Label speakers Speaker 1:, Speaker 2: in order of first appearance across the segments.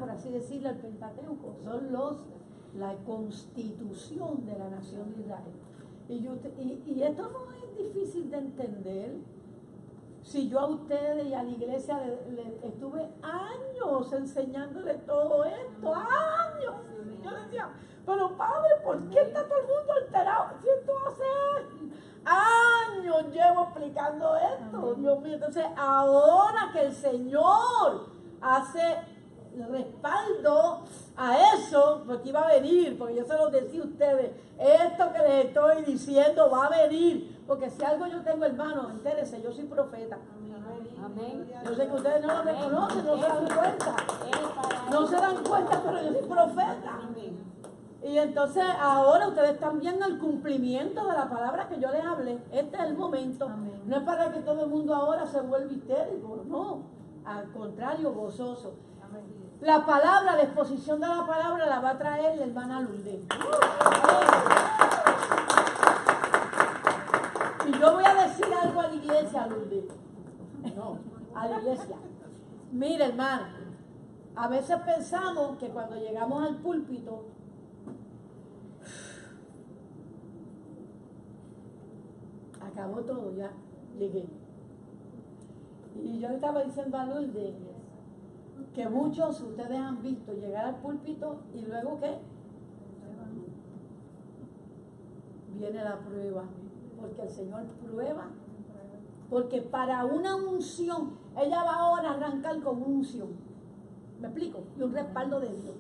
Speaker 1: por así decirlo, el Pentateuco, son la constitución de la nación de Israel. Y esto no es difícil de entender. Si yo a ustedes y a la iglesia le estuve años enseñándole todo esto, años. Yo decía, pero padre, ¿por qué está todo el mundo alterado? Si esto hace años llevo explicando esto, Dios mío. Entonces, ahora que el Señor hace respaldo a eso, porque iba a venir, porque yo se lo decía a ustedes, esto que les estoy diciendo va a venir, porque si algo yo tengo, hermano, entérese, yo soy profeta. Amén. Yo sé que ustedes no lo reconocen, no se dan cuenta. No se dan cuenta, pero yo soy profeta. Y entonces ahora ustedes están viendo el cumplimiento de la palabra que yo les hablé. Este es el momento. Amén. No es para que todo el mundo ahora se vuelva histérico, no. Al contrario, gozoso. Amén. La palabra, la exposición de la palabra la va a traer la hermana Lourdes. Y yo voy a decir algo a la iglesia, Lourdes. No, a la iglesia. Mire, hermano, a veces pensamos que cuando llegamos al púlpito, acabó todo, ya llegué. Y yo le estaba diciendo a Lourdes que muchos ustedes han visto llegar al púlpito y luego ¿qué? Viene la prueba, porque el Señor prueba. Porque para una unción, ella va ahora a arrancar con una unción. ¿Me explico? Y un respaldo de Dios.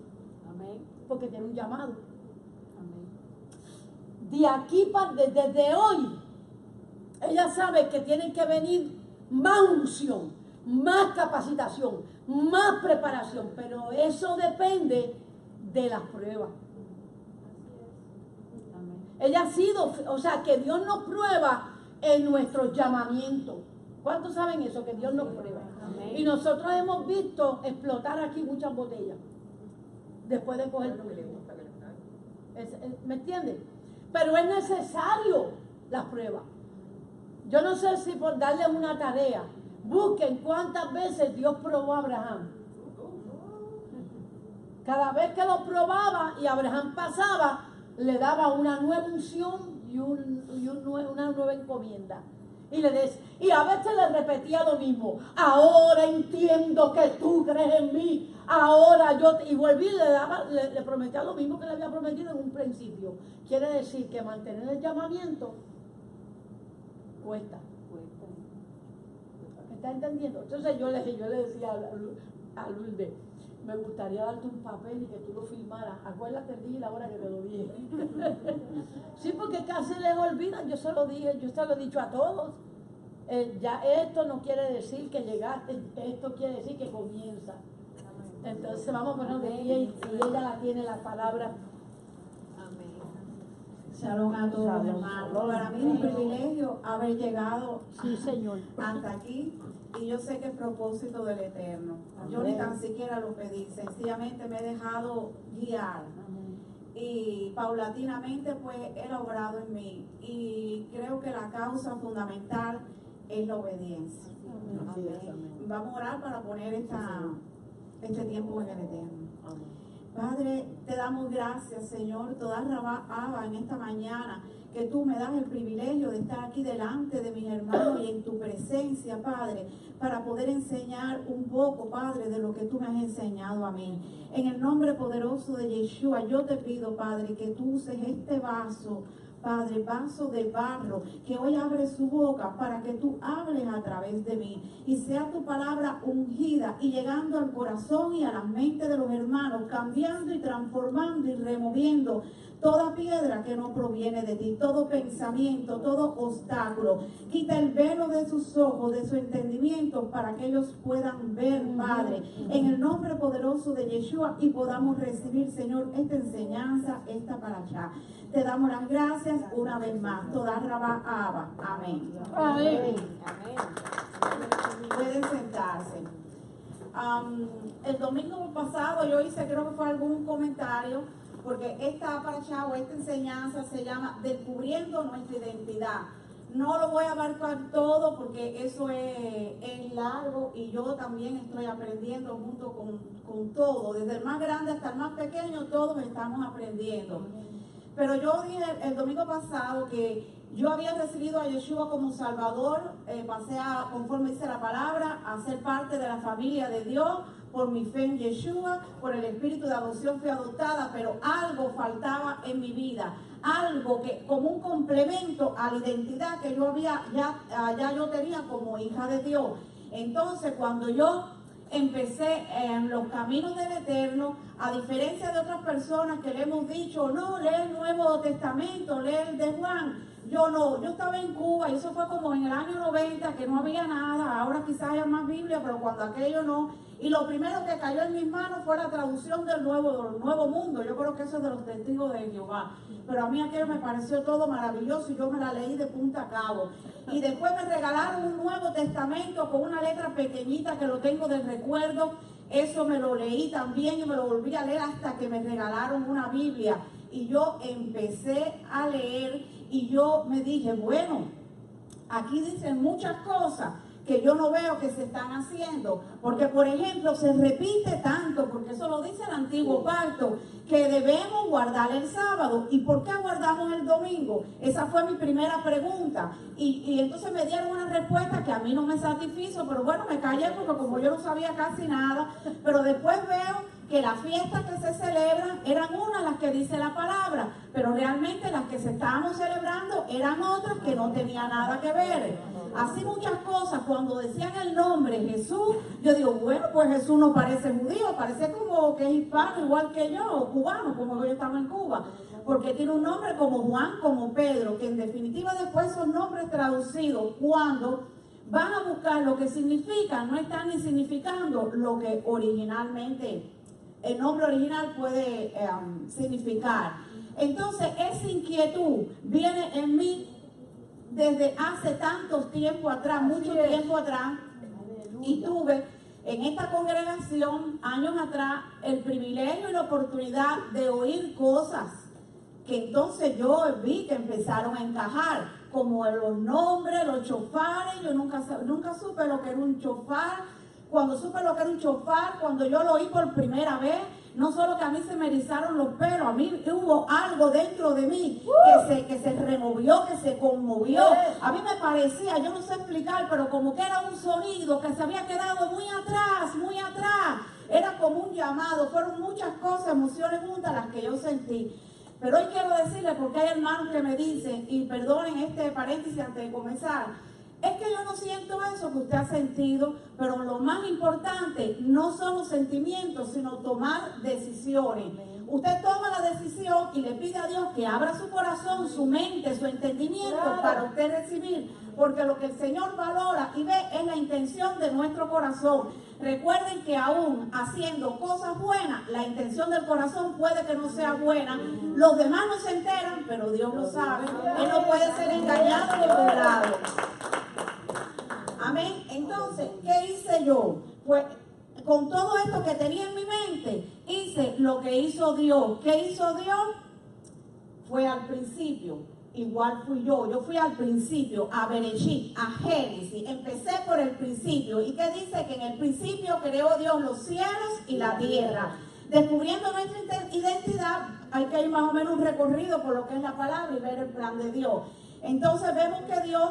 Speaker 1: Amén. Porque tiene un llamado. Amén. De aquí, desde hoy, ella sabe que tiene que venir más unción, más capacitación, más preparación. Pero eso depende de las pruebas. Amén. Ella ha sido, o sea, que Dios nos prueba en nuestro llamamiento. ¿Cuántos saben eso? Que Dios nos prueba. Amén. Y nosotros hemos visto explotar aquí muchas botellas después de coger pruebas. ¿Me entienden? Pero es necesario las pruebas. Yo no sé si por darles una tarea, busquen cuántas veces Dios probó a Abraham. Cada vez que lo probaba y Abraham pasaba, le daba una nueva unción y una nueva encomienda. Y a veces le repetía lo mismo. Ahora entiendo que tú crees en mí. Ahora y volví y le prometía lo mismo que le había prometido en un principio. Quiere decir que mantener el llamamiento cuesta. ¿Me está entendiendo? Entonces yo le decía a Lourdes, me gustaría darte un papel y que tú lo firmaras. Acuérdate el día y la hora que te lo dije. Sí, porque casi les olvidan. Yo se lo dije, yo se lo he dicho a todos. Ya esto no quiere decir que llegaste, esto quiere decir que comienza. Entonces vamos a ponernos de pie y ella la tiene la palabra.
Speaker 2: Amén. Shalom a todos, hermanos. Para mí es un privilegio haber llegado hasta aquí. Y yo sé que es propósito del Eterno. Yo ni tan siquiera lo pedí, sencillamente me he dejado guiar. Y paulatinamente pues Él ha obrado en mí. Y creo que la causa fundamental es la obediencia. Amén. Vamos a orar para poner este tiempo en el Eterno. Padre, te damos gracias, Señor, toda Rabá en esta mañana, que tú me das el privilegio de estar aquí delante de mis hermanos y en tu presencia, Padre, para poder enseñar un poco, Padre, de lo que tú me has enseñado a mí. En el nombre poderoso de Yeshua, yo te pido, Padre, que tú uses este vaso, Padre, vaso de barro, que hoy abre su boca para que tú hables a través de mí y sea tu palabra ungida y llegando al corazón y a la mente de los hermanos, cambiando y transformando y removiendo toda piedra que no proviene de ti, todo pensamiento, todo obstáculo. Quita el velo de sus ojos, de su entendimiento, para que ellos puedan ver, Padre, en el nombre poderoso de Yeshua, y podamos recibir, Señor, esta enseñanza, esta parashá. Te damos las gracias una vez más. Toda Rabá Abba. Amén. Amén. Pueden sentarse. El domingo pasado yo hice, creo que fue algún comentario, porque esta parashá o esta enseñanza se llama Descubriendo nuestra identidad. No lo voy a abarcar todo porque eso es largo y yo también estoy aprendiendo junto con todo, desde el más grande hasta el más pequeño, todos estamos aprendiendo. Pero yo dije el domingo pasado que yo había recibido a Yeshua como Salvador, pasé conforme dice la palabra, a ser parte de la familia de Dios, por mi fe en Yeshua, por el espíritu de adopción fui adoptada, pero algo faltaba en mi vida, algo que como un complemento a la identidad que yo ya yo tenía como hija de Dios. Entonces cuando yo empecé en los caminos del Eterno, a diferencia de otras personas que le hemos dicho, no, lee el Nuevo Testamento, lee el de Juan. Yo no, yo estaba en Cuba y eso fue como en el año 90, que no había nada, ahora quizás haya más Biblia, pero cuando aquello no. Y lo primero que cayó en mis manos fue la traducción del Nuevo Mundo. Yo creo que eso es de los Testigos de Jehová. Pero a mí aquello me pareció todo maravilloso y yo me la leí de punta a cabo. Y después me regalaron un Nuevo Testamento con una letra pequeñita que lo tengo de recuerdo. Eso me lo leí también y me lo volví a leer hasta que me regalaron una Biblia. Y yo empecé a leer y yo me dije, bueno, aquí dicen muchas cosas que yo no veo que se están haciendo, porque por ejemplo se repite tanto, porque eso lo dice el antiguo pacto, que debemos guardar el sábado. ¿Y por qué guardamos el domingo? Esa fue mi primera pregunta, y entonces me dieron una respuesta que a mí no me satisfizo, pero bueno, me callé porque como yo no sabía casi nada, pero después veo que las fiestas que se celebran eran unas las que dice la palabra, pero realmente las que se estábamos celebrando eran otras que no tenían nada que ver. Así muchas cosas, cuando decían el nombre Jesús, yo digo, bueno, pues Jesús no parece judío, parece como que es hispano igual que yo, o cubano, como yo estaba en Cuba, porque tiene un nombre como Juan, como Pedro, que en definitiva después son nombres traducidos cuando van a buscar lo que significan, no están ni significando lo que originalmente el nombre original puede significar. Entonces esa inquietud viene en mí desde hace tantos tiempos atrás, mucho tiempo atrás, y tuve en esta congregación años atrás el privilegio y la oportunidad de oír cosas que entonces yo vi que empezaron a encajar, como los nombres, los chofares. Yo nunca supe lo que era un chofar. Cuando supe lo que era un chofar, cuando yo lo oí por primera vez, no solo que a mí se me erizaron los pelos, a mí hubo algo dentro de mí que se removió, que se conmovió. A mí me parecía, yo no sé explicar, pero como que era un sonido que se había quedado muy atrás, muy atrás. Era como un llamado, fueron muchas cosas, emociones juntas las que yo sentí. Pero hoy quiero decirles, porque hay hermanos que me dicen, y perdonen este paréntesis antes de comenzar, es que yo no siento eso que usted ha sentido, pero lo más importante no son los sentimientos, sino tomar decisiones. Usted toma la decisión y le pide a Dios que abra su corazón, su mente, su entendimiento para usted recibir, porque lo que el Señor valora y ve es la intención de nuestro corazón. Recuerden que aún haciendo cosas buenas, la intención del corazón puede que no sea buena. Los demás no se enteran, pero Dios lo sabe. Él no puede ser engañado ni burlado. Amén. Entonces, ¿qué hice yo? Pues con todo esto que tenía en mi mente, hice lo que hizo Dios. ¿Qué hizo Dios? Fue al principio. Igual fui yo. Yo fui al principio, a Bereshit, a Génesis. Empecé por el principio. ¿Y qué dice? Que en el principio creó Dios los cielos y la tierra. Descubriendo nuestra identidad, hay que ir más o menos un recorrido por lo que es la palabra y ver el plan de Dios. Entonces vemos que Dios,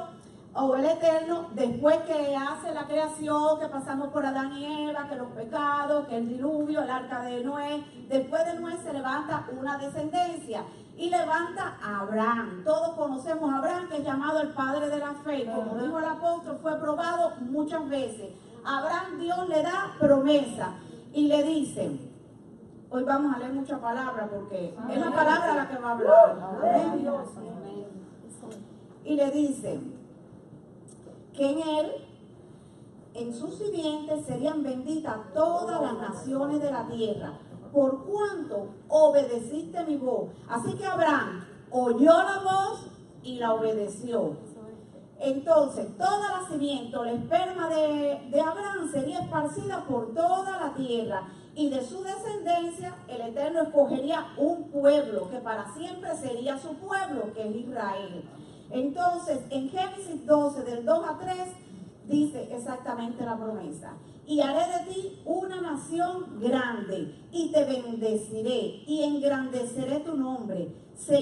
Speaker 2: o el Eterno, después que hace la creación, que pasamos por Adán y Eva, que los pecados, que el diluvio, el arca de Noé, después de Noé se levanta una descendencia y levanta a Abraham. Todos conocemos a Abraham, que es llamado el padre de la fe. Como dijo el apóstol, fue probado muchas veces. A Abraham Dios le da promesa y le dice, hoy vamos a leer mucha palabra porque es la palabra la que va a hablar. Amén. Y le dice que en él, en sus simientes, serían benditas todas las naciones de la tierra, por cuanto obedeciste mi voz. Así que Abraham oyó la voz y la obedeció. Entonces, toda la simiente, el esperma de Abraham sería esparcida por toda la tierra, y de su descendencia el Eterno escogería un pueblo que para siempre sería su pueblo, que es Israel. Entonces, en Génesis 12, del 2 a 3, dice exactamente la promesa. Y haré de ti una nación grande, y te bendeciré, y engrandeceré tu nombre,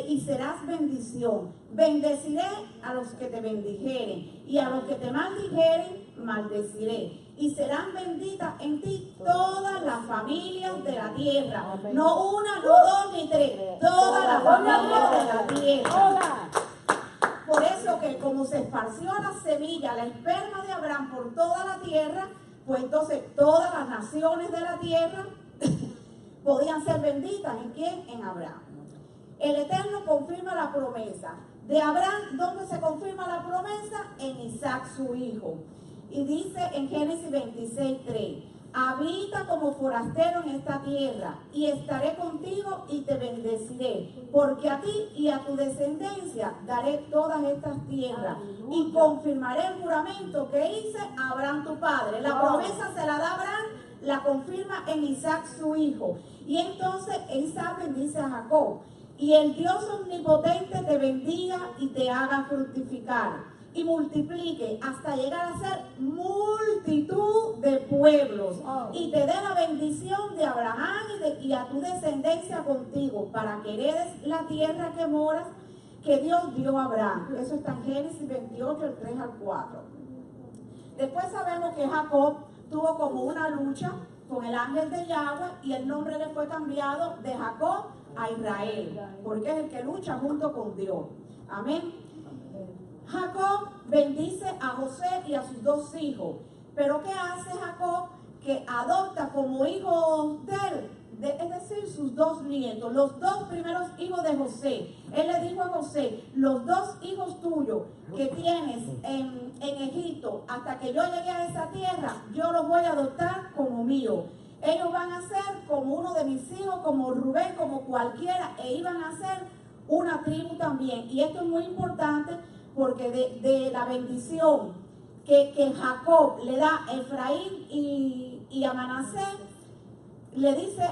Speaker 2: y serás bendición. Bendeciré a los que te bendijeren, y a los que te maldijeren, maldeciré. Y serán benditas en ti todas las familias de la tierra. No una, no dos, ni tres. Todas las familias de la tierra. Por eso que como se esparció la semilla, la esperma de Abraham por toda la tierra, pues entonces todas las naciones de la tierra podían ser benditas. ¿En quién? En Abraham. El Eterno confirma la promesa. De Abraham, ¿dónde se confirma la promesa? En Isaac, su hijo. Y dice en Génesis 26:3, habita como forastero en esta tierra, y estaré contigo y te bendeciré, porque a ti y a tu descendencia daré todas estas tierras, y confirmaré el juramento que hice a Abraham tu padre. La promesa se la da a Abraham, la confirma en Isaac su hijo. Y entonces Isaac bendice a Jacob. Y el Dios omnipotente te bendiga y te haga fructificar, y multiplique hasta llegar a ser multitud de pueblos, y te dé la bendición de Abraham y a tu descendencia contigo, para que heredes la tierra que moras, que Dios dio a Abraham. Eso está en Génesis 28, el 3 al 4. Después sabemos que Jacob tuvo como una lucha con el ángel de Yahweh, y el nombre le fue cambiado de Jacob a Israel, porque es el que lucha junto con Dios. Amén. Jacob bendice a José y a sus dos hijos. Pero ¿qué hace Jacob? Que adopta como hijos de él, es decir, sus dos nietos, los dos primeros hijos de José. Él le dijo a José: los dos hijos tuyos que tienes en Egipto, hasta que yo llegue a esa tierra, yo los voy a adoptar como mío. Ellos van a ser como uno de mis hijos, como Rubén, como cualquiera, e iban a ser una tribu también. Y esto es muy importante, porque de la bendición que Jacob le da a Efraín y a Manasés, le dice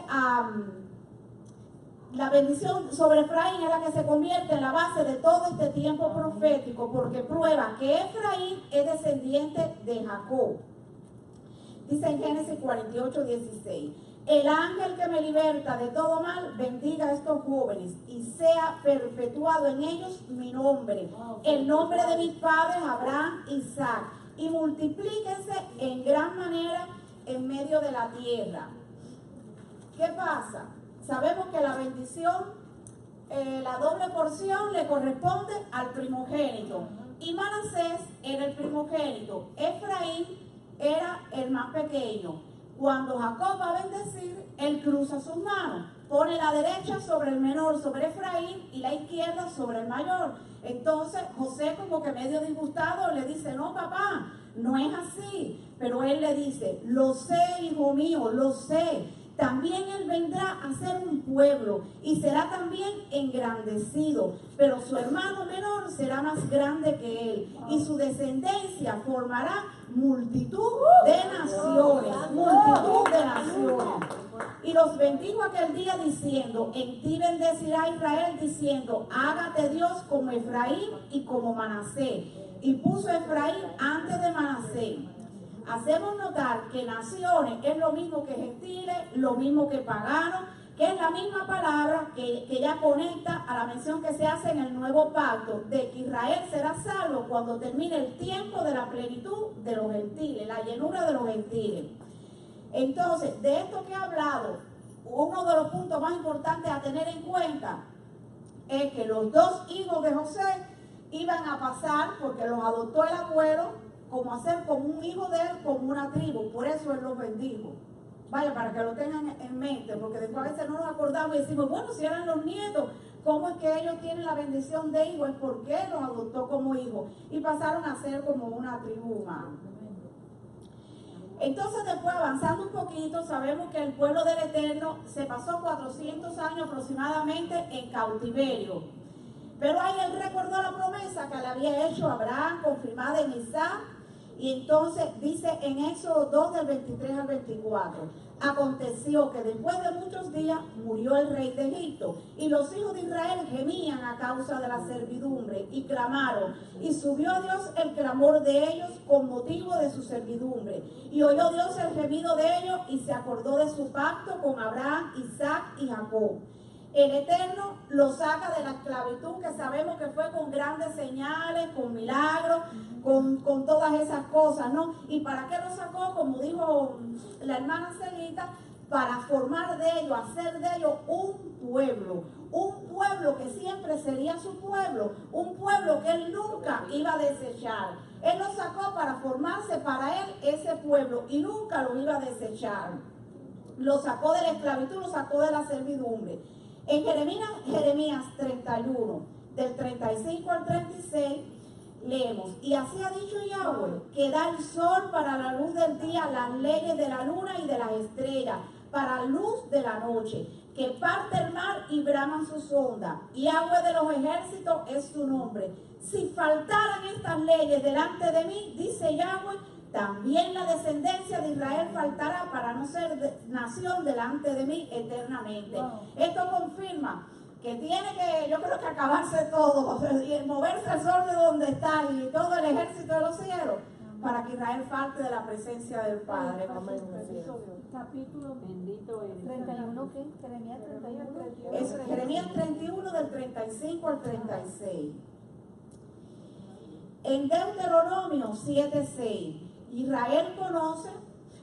Speaker 2: la bendición sobre Efraín es la que se convierte en la base de todo este tiempo profético, porque prueba que Efraín es descendiente de Jacob. Dice en Génesis 48:16, el ángel que me liberta de todo mal bendiga a estos jóvenes, y sea perpetuado en ellos mi nombre, el nombre de mis padres Abraham, Isaac, y multiplíquense en gran manera en medio de la tierra. ¿Qué pasa? Sabemos que la bendición, la doble porción le corresponde al primogénito, y Manasés era el primogénito, Efraín era el más pequeño. Cuando Jacob va a bendecir, él cruza sus manos, pone la derecha sobre el menor, sobre Efraín, y la izquierda sobre el mayor. Entonces José, como que medio disgustado, le dice: no, papá, no es así. Pero él le dice: lo sé, hijo mío, lo sé. También él vendrá a ser un pueblo, y será también engrandecido, pero su hermano menor será más grande que él, y su descendencia formará multitud de naciones, multitud de naciones. Y los bendijo aquel día diciendo: en ti bendecirá Israel, diciendo: hágate Dios como Efraín y como Manasés. Y puso Efraín antes de Manasés. Hacemos notar que naciones es lo mismo que gentiles, lo mismo que paganos, que es la misma palabra que ya conecta a la mención que se hace en el nuevo pacto, de que Israel será salvo cuando termine el tiempo de la plenitud de los gentiles, la llenura de los gentiles. Entonces, de esto que he hablado, uno de los puntos más importantes a tener en cuenta es que los dos hijos de José iban a pasar, porque los adoptó el abuelo, como hacer como un hijo de él, como una tribu. Por eso él los bendijo. Vaya, para que lo tengan en mente, porque después a veces no nos acordamos y decimos: bueno, si eran los nietos, ¿cómo es que ellos tienen la bendición de hijos? Es porque los adoptó como hijos y pasaron a ser como una tribu humana. Entonces, después, avanzando un poquito, sabemos que el pueblo del Eterno se pasó 400 años aproximadamente en cautiverio. Pero ahí él recordó la promesa que le había hecho a Abraham, confirmada en Isaac. Y entonces dice en Éxodo 2, del 23 al 24: Aconteció que después de muchos días murió el rey de Egipto, y los hijos de Israel gemían a causa de la servidumbre y clamaron, y subió a Dios el clamor de ellos con motivo de su servidumbre, y oyó Dios el gemido de ellos y se acordó de su pacto con Abraham, Isaac y Jacob. El Eterno lo saca de la esclavitud, que sabemos que fue con grandes señales, con milagros, con todas esas cosas, ¿no? ¿Y para qué lo sacó? Como dijo la hermana Celita, para formar de ellos, hacer de ellos un pueblo que siempre sería su pueblo, un pueblo que él nunca iba a desechar. Él lo sacó para formarse para él ese pueblo y nunca lo iba a desechar. Lo sacó de la esclavitud, lo sacó de la servidumbre. En Jeremías 31, del 35 al 36, leemos: y así ha dicho Yahweh, que da el sol para la luz del día, las leyes de la luna y de las estrellas, para luz de la noche, que parte el mar y braman sus ondas. Yahweh de los ejércitos es su nombre. Si faltaran estas leyes delante de mí, dice Yahweh, también la descendencia de Israel faltará para no ser nación delante de mí eternamente. Wow. Esto confirma que tiene que, yo creo que acabarse todo, y moverse el sol de donde está y todo el ejército de los cielos, para que Israel falte de la presencia del Padre.
Speaker 1: Capítulo bendito es 31, ¿qué? Jeremías 31.
Speaker 2: Es Jeremías 31 del 35 al 36. En Deuteronomio 7:6. Israel conoce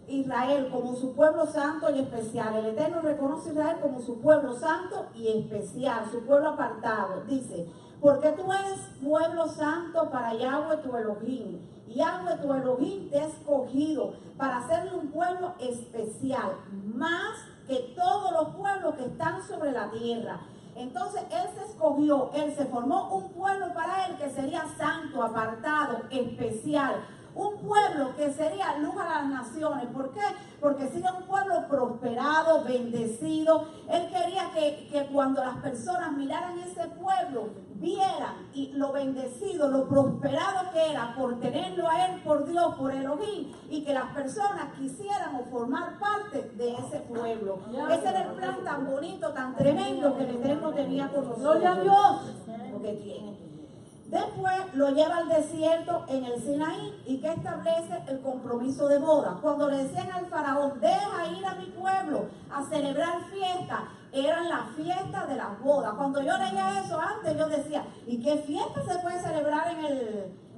Speaker 2: Israel como su pueblo santo y especial. El Eterno reconoce a Israel como su pueblo santo y especial, su pueblo apartado. Dice, porque tú eres pueblo santo para Yahweh tu Elohim. Yahweh tu Elohim te ha escogido para hacerle un pueblo especial, más que todos los pueblos que están sobre la tierra. Entonces él se escogió, él se formó un pueblo para él que sería santo, apartado, especial. Un pueblo que sería luz a las naciones. ¿Por qué? Porque sería un pueblo prosperado, bendecido. Él quería que cuando las personas miraran ese pueblo, vieran y lo bendecido, lo prosperado que era por tenerlo a él, por Dios, por Elohim, y que las personas quisieran formar parte de ese pueblo. Ese era el plan tan bonito, tan tremendo que el Eterno tenía con nosotros.
Speaker 1: ¡Gloria a Dios!
Speaker 2: Porque tiene. Después lo lleva al desierto en el Sinaí, y que establece el compromiso de boda. Cuando le decían al faraón, deja ir a mi pueblo a celebrar fiestas, eran las fiestas de las bodas. Cuando yo leía eso antes, yo decía, ¿y qué fiesta se puede celebrar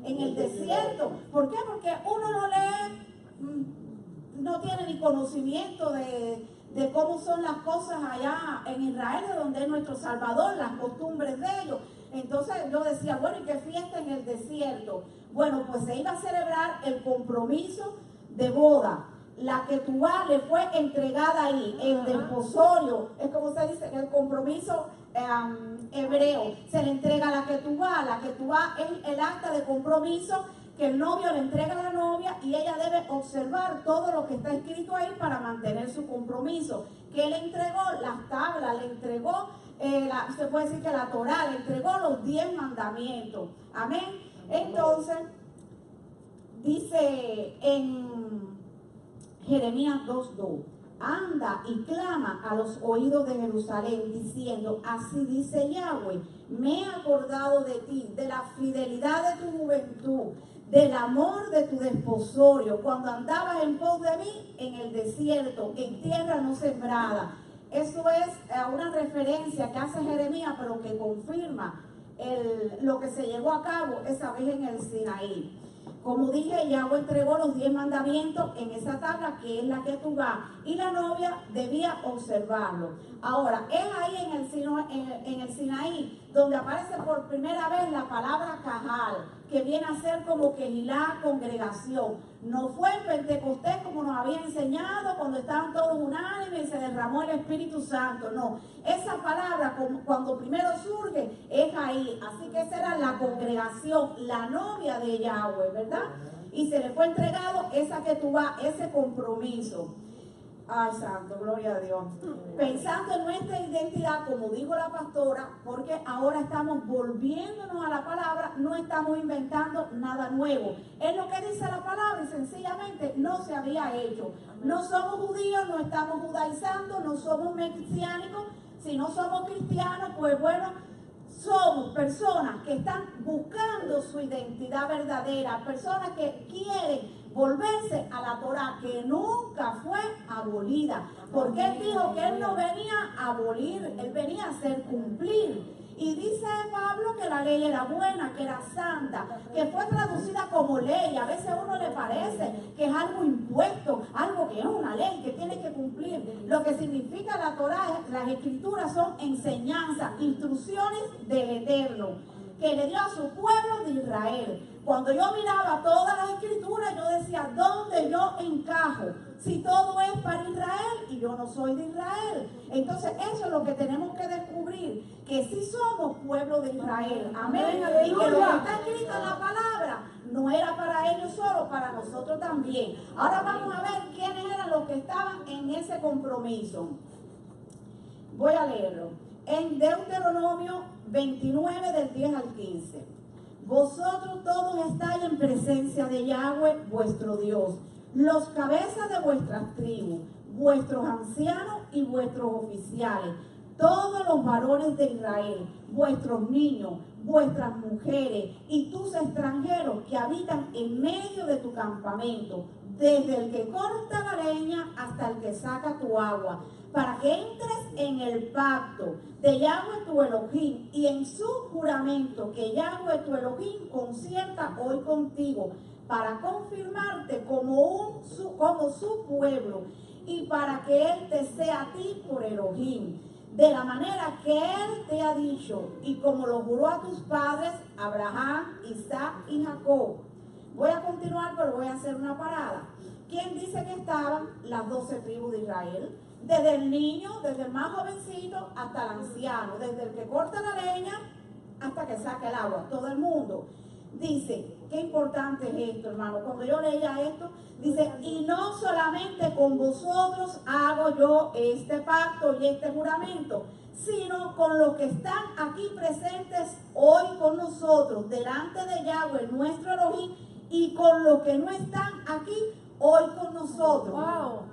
Speaker 2: en el desierto? ¿Por qué? Porque uno no lee, no tiene ni conocimiento de cómo son las cosas allá en Israel, de donde es nuestro Salvador, las costumbres de ellos. Entonces yo decía, bueno, ¿y qué fiesta en el desierto? Bueno, pues se iba a celebrar el compromiso de boda. La ketubá le fue entregada ahí, el desposorio, es como se dice, el compromiso hebreo. Se le entrega la ketubá es el acta de compromiso que el novio le entrega a la novia, y ella debe observar todo lo que está escrito ahí para mantener su compromiso. Que le entregó las tablas, le entregó, se puede decir que la Torá, le entregó los 10 mandamientos. Amén. Entonces, dice en Jeremías 2:2, anda y clama a los oídos de Jerusalén, diciendo, así dice Yahweh, me he acordado de ti, de la fidelidad de tu juventud, del amor de tu desposorio, cuando andabas en pos de mí en el desierto, en tierra no sembrada. Eso es una referencia que hace Jeremías, pero que confirma lo que se llevó a cabo esa vez en el Sinaí. Como dije, Yahweh entregó los 10 mandamientos en esa tabla, que es la ketubá, y la novia debía observarlo. Ahora, es ahí en el Sinaí donde aparece por primera vez la palabra Cajal, que viene a ser como que la congregación. No fue en Pentecostés como nos había enseñado, cuando estaban todos unánimes y se derramó el Espíritu Santo. No, esa palabra cuando primero surge es ahí. Así que esa era la congregación, la novia de Yahweh, ¿verdad? Y se le fue entregado esa ketubá, ese compromiso. Ay, santo, gloria a Dios. Pensando en nuestra identidad, como dijo la pastora, porque ahora estamos volviéndonos a la palabra, no estamos inventando nada nuevo. Es lo que dice la palabra y sencillamente no se había hecho. No somos judíos, no estamos judaizando, no somos mesiánicos. Si no somos cristianos, pues bueno, somos personas que están buscando su identidad verdadera, personas que quieren volverse a la Torá, que nunca fue abolida, porque Él dijo que Él no venía a abolir, Él venía a hacer cumplir. Y dice Pablo que la ley era buena, que era santa, que fue traducida como ley. A veces a uno le parece que es algo impuesto, algo que es una ley, que tiene que cumplir. Lo que significa la Torá, las escrituras son enseñanzas, instrucciones del Eterno, que le dio a su pueblo de Israel. Cuando yo miraba todas las escrituras, yo decía, ¿dónde yo encajo? Si todo es para Israel y yo no soy de Israel. Entonces eso es lo que tenemos que descubrir, que sí somos pueblo de Israel. Amén. Y que lo que está escrito en la palabra no era para ellos solo, para nosotros también. Ahora vamos a ver quiénes eran los que estaban en ese compromiso. Voy a leerlo. En Deuteronomio 29 del 10 al 15. Vosotros todos estáis en presencia de Yahweh, vuestro Dios, los cabezas de vuestras tribus, vuestros ancianos y vuestros oficiales, todos los varones de Israel, vuestros niños, vuestras mujeres y tus extranjeros que habitan en medio de tu campamento, desde el que corta la leña hasta el que saca tu agua, para que entres en el pacto de Yahweh tu Elohim y en su juramento que Yahweh tu Elohim concierta hoy contigo, para confirmarte como su pueblo y para que Él te sea a ti por Elohim, de la manera que Él te ha dicho y como lo juró a tus padres Abraham, Isaac y Jacob. Voy a continuar, pero voy a hacer una parada. ¿Quién dice que estaban las 12 tribus de Israel? Desde el niño, desde el más jovencito hasta el anciano, desde el que corta la leña hasta que saca el agua, todo el mundo. Dice, qué importante es esto, hermano. Cuando yo leía esto, dice, y no solamente con vosotros hago yo este pacto y este juramento, sino con los que están aquí presentes hoy con nosotros, delante de Yahweh, nuestro Elohim, y con los que no están aquí hoy con nosotros. Wow.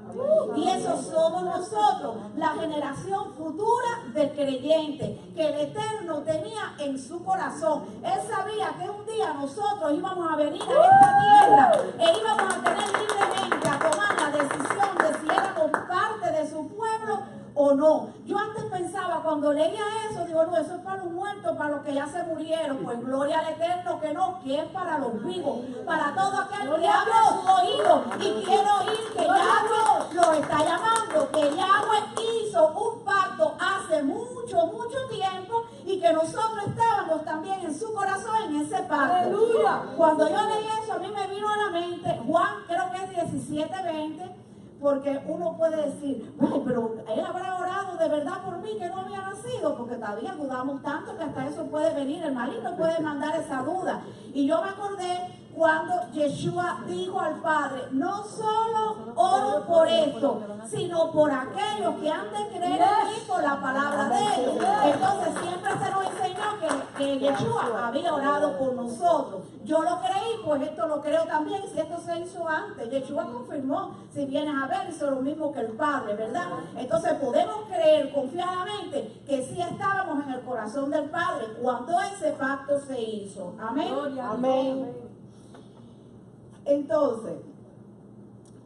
Speaker 2: Y eso somos nosotros, la generación futura del creyente, que el Eterno tenía en su corazón. Él sabía que un día nosotros íbamos a venir a esta tierra e íbamos a tener libremente a tomar la decisión de si éramos parte de su pueblo o no. Yo antes pensaba, cuando leía eso, digo, no, eso es para los muertos, para los que ya se murieron. Pues gloria al Eterno que no, que es para los vivos, para todo aquel que abre su oído y quiere oír que Yahweh lo está llamando, que Yahweh hizo un pacto hace mucho, mucho tiempo y que nosotros estábamos también en su corazón en ese pacto. ¡Aleluya! Cuando yo leí eso, a mí me vino a la mente Juan, creo que es 17:20. Porque uno puede decir, ay, pero él habrá orado de verdad por mí que no había nacido, porque todavía dudamos tanto que hasta eso puede venir, el maligno puede mandar esa duda. Y yo me acordé cuando Yeshua dijo al Padre, no solo oro por esto, sino por aquellos que han de creer en mí por la palabra de ellos. Entonces siempre se nos enseñó que Yeshua había orado por nosotros. Yo lo creí, pues esto lo creo también, si esto se hizo antes. Yeshua confirmó, si vienes a ver, hizo lo mismo que el Padre, ¿verdad? Entonces podemos creer confiadamente que sí estábamos en el corazón del Padre cuando ese pacto se hizo. Amén. Amén. Entonces,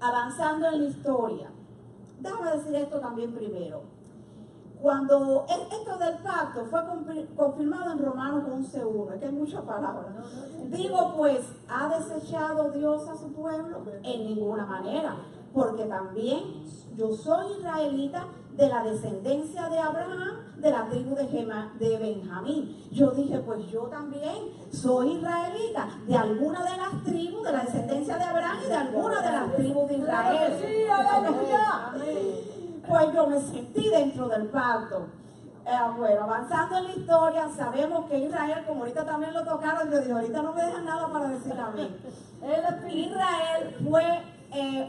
Speaker 2: avanzando en la historia, déjame decir esto también primero. Cuando esto del pacto fue confirmado en Romanos 11:1, es que hay muchas palabras. Digo pues, ¿ha desechado Dios a su pueblo? En ninguna manera, porque también yo soy israelita de la descendencia de Abraham, de la tribu de Benjamín. Yo dije, pues yo también soy israelita de alguna de las tribus, de la descendencia de Abraham y de alguna de las tribus de Israel. Sí, aleluya. Pues yo me sentí dentro del pacto. Bueno, avanzando en la historia, sabemos que Israel, como ahorita también lo tocaron, yo digo, ahorita no me dejan nada para decir a mí. Israel fue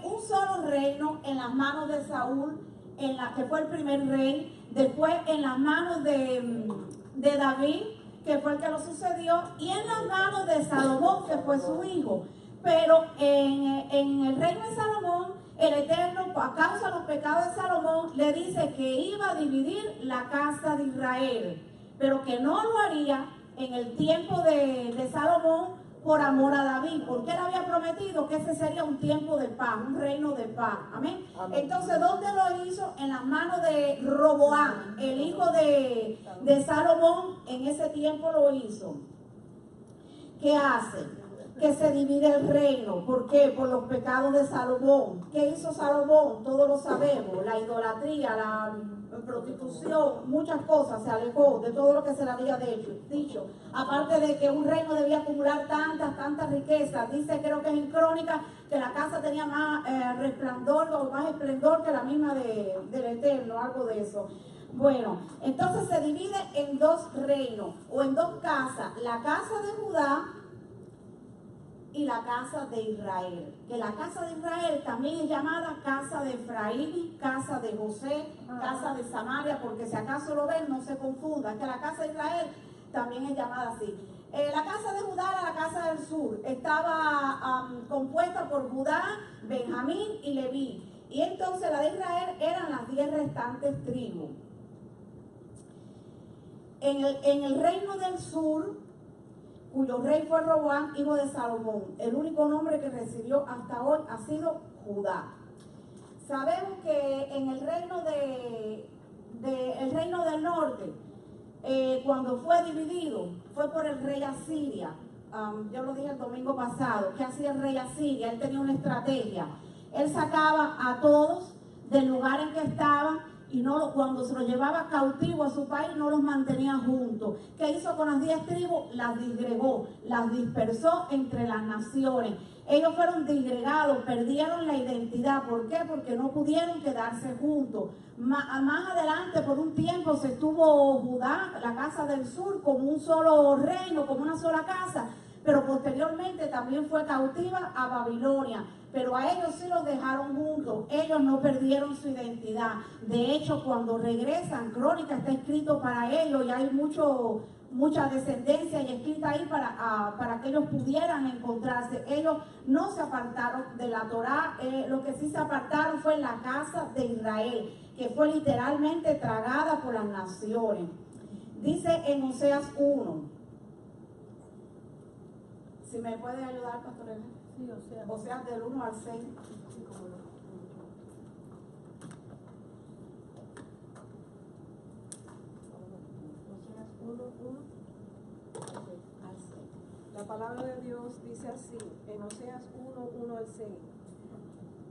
Speaker 2: un solo reino en las manos de Saúl, que fue el primer rey, después en las manos de David, que fue el que lo sucedió, y en las manos de Salomón, que fue su hijo. Pero en el reino de Salomón, el Eterno, a causa de los pecados de Salomón, le dice que iba a dividir la casa de Israel, pero que no lo haría en el tiempo de Salomón por amor a David, porque él había prometido que ese sería un tiempo de paz, un reino de paz. Amén. Amén. Entonces, ¿dónde lo hizo? En las manos de Roboam, el hijo de Salomón. En ese tiempo lo hizo. ¿Qué hace? Que se divide el reino. ¿Por qué? Por los pecados de Salomón. ¿Qué hizo Salomón? Todos lo sabemos. La idolatría, la prostitución, muchas cosas. Se alejó de todo lo que se le había dicho. Aparte de que un reino debía acumular tantas riquezas. Dice, creo que es en Crónica, que la casa tenía más resplandor o más esplendor que la misma del Eterno, algo de eso. Bueno, entonces se divide en dos reinos o en dos casas. La casa de Judá y la casa de Israel, que la casa de Israel también es llamada casa de Efraín, casa de José, casa de Samaria, porque si acaso lo ven, no se confunda, que la casa de Israel también es llamada así. La casa de Judá era la casa del sur, estaba compuesta por Judá, Benjamín y Leví, y entonces la de Israel eran las 10 restantes tribus. En el reino del sur, cuyo rey fue Roboam, hijo de Salomón, el único nombre que recibió hasta hoy ha sido Judá. Sabemos que en el reino del norte, cuando fue dividido, fue por el rey Asiria. Yo lo dije el domingo pasado. ¿Qué hacía el rey Asiria? Él tenía una estrategia. Él sacaba a todos del lugar en que estaban, y cuando se los llevaba cautivo a su país, no los mantenía juntos. ¿Qué hizo con las 10 tribus? Las disgregó, las dispersó entre las naciones. Ellos fueron disgregados, perdieron la identidad. ¿Por qué? Porque no pudieron quedarse juntos. Más adelante, por un tiempo, se estuvo Judá, la casa del sur, como un solo reino, como una sola casa. Pero posteriormente también fue cautiva a Babilonia. Pero a ellos sí los dejaron juntos. Ellos no perdieron su identidad. De hecho, cuando regresan, Crónica está escrito para ellos y hay mucha descendencia y escrita ahí para que ellos pudieran encontrarse. Ellos no se apartaron de la Torá. Lo que sí se apartaron fue la casa de Israel, que fue literalmente tragada por las naciones. Dice en Oseas 1. Si me puede ayudar, Pastor Elena. Sí, Oseas del 1 al 6.
Speaker 3: Oseas 1 al 6. La palabra de Dios dice así, en Oseas 1 al 6.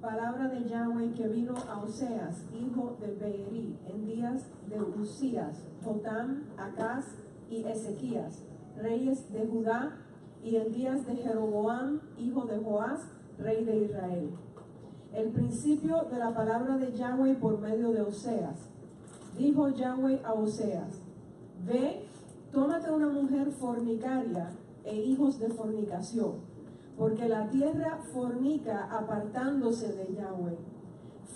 Speaker 3: Palabra de Yahweh que vino a Oseas, hijo de Beeri, en días de Usías, Jotam, Acaz y Ezequías, reyes de Judá, y en días de Jeroboam, hijo de Joás, rey de Israel. El principio de la palabra de Yahweh por medio de Oseas. Dijo Yahweh a Oseas, ve, tómate una mujer fornicaria e hijos de fornicación, porque la tierra fornica apartándose de Yahweh.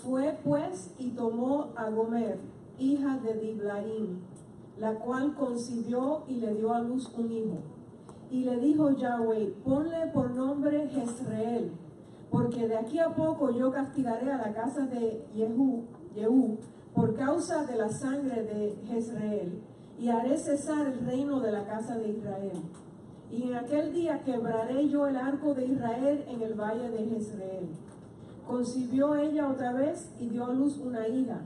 Speaker 3: Fue pues y tomó a Gomer, hija de Diblaim, la cual concibió y le dio a luz un hijo. Y le dijo Yahweh, ponle por nombre Jezreel, porque de aquí a poco yo castigaré a la casa de Jehú por causa de la sangre de Jezreel, y haré cesar el reino de la casa de Israel. Y en aquel día quebraré yo el arco de Israel en el valle de Jezreel. Concibió ella otra vez y dio a luz una hija.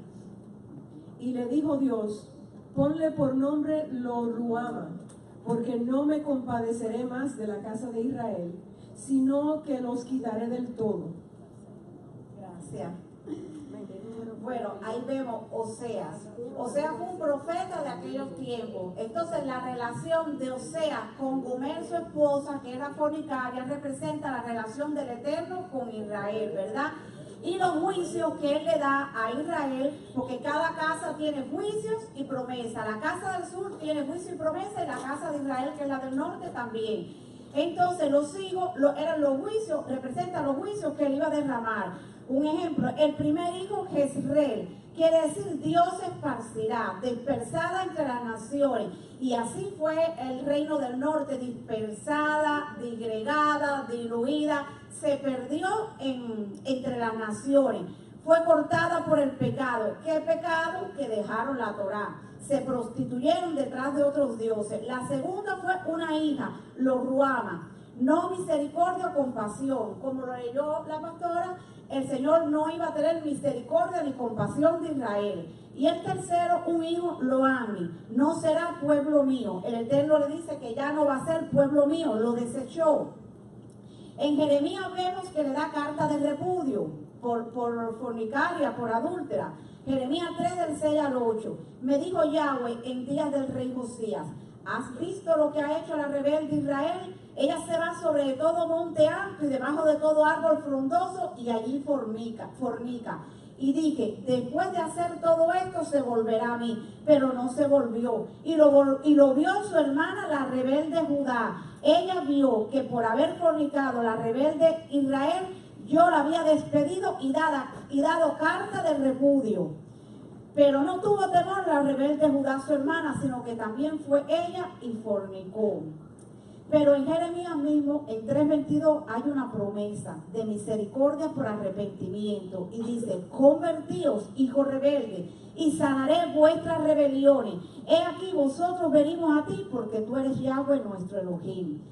Speaker 3: Y le dijo Dios, ponle por nombre Lo-Ruama, porque no me compadeceré más de la casa de Israel, sino que los quitaré del todo.
Speaker 2: Gracias. Bueno, ahí vemos Oseas. Oseas fue un profeta de aquellos tiempos. Entonces la relación de Oseas con Gomer, su esposa, que era fornicaria, representa la relación del Eterno con Israel, ¿verdad? Y los juicios que él le da a Israel, porque cada casa tiene juicios y promesa. La casa del sur tiene juicio y promesa, y la casa de Israel, que es la del norte, también. Entonces los hijos eran los juicios, representan los juicios que él iba a derramar. Un ejemplo, el primer hijo, Jezreel, quiere decir Dios esparcirá, dispersada entre las naciones. Y así fue el reino del norte, dispersada, disgregada, diluida, se perdió entre las naciones. Fue cortada por el pecado. ¿Qué pecado? Que dejaron la Torá. Se prostituyeron detrás de otros dioses. La segunda fue una hija, los Ruama. No misericordia o compasión. Como lo leyó la pastora, el Señor no iba a tener misericordia ni compasión de Israel. Y el tercero, un hijo, Loami. No será pueblo mío. El Eterno le dice que ya no va a ser pueblo mío. Lo desechó. En Jeremías vemos que le da carta de repudio por fornicaria, por adúltera. Jeremías 3 del 6 al 8. Me dijo Yahweh en días del rey Josías: ¿has visto lo que ha hecho la rebelde Israel? Ella se va sobre todo monte alto y debajo de todo árbol frondoso y allí fornica. Y dije, después de hacer todo esto se volverá a mí, pero no se volvió. Y lo vio su hermana, la rebelde Judá. Ella vio que por haber fornicado la rebelde Israel, yo la había despedido y dado carta de repudio. Pero no tuvo temor la rebelde Judá, su hermana, sino que también fue ella y fornicó. Pero en Jeremías mismo, en 3:22, hay una promesa de misericordia por arrepentimiento. Y dice, convertíos, hijos rebeldes, y sanaré vuestras rebeliones. He aquí, vosotros venimos a ti, porque tú eres Yahweh, nuestro Elohim.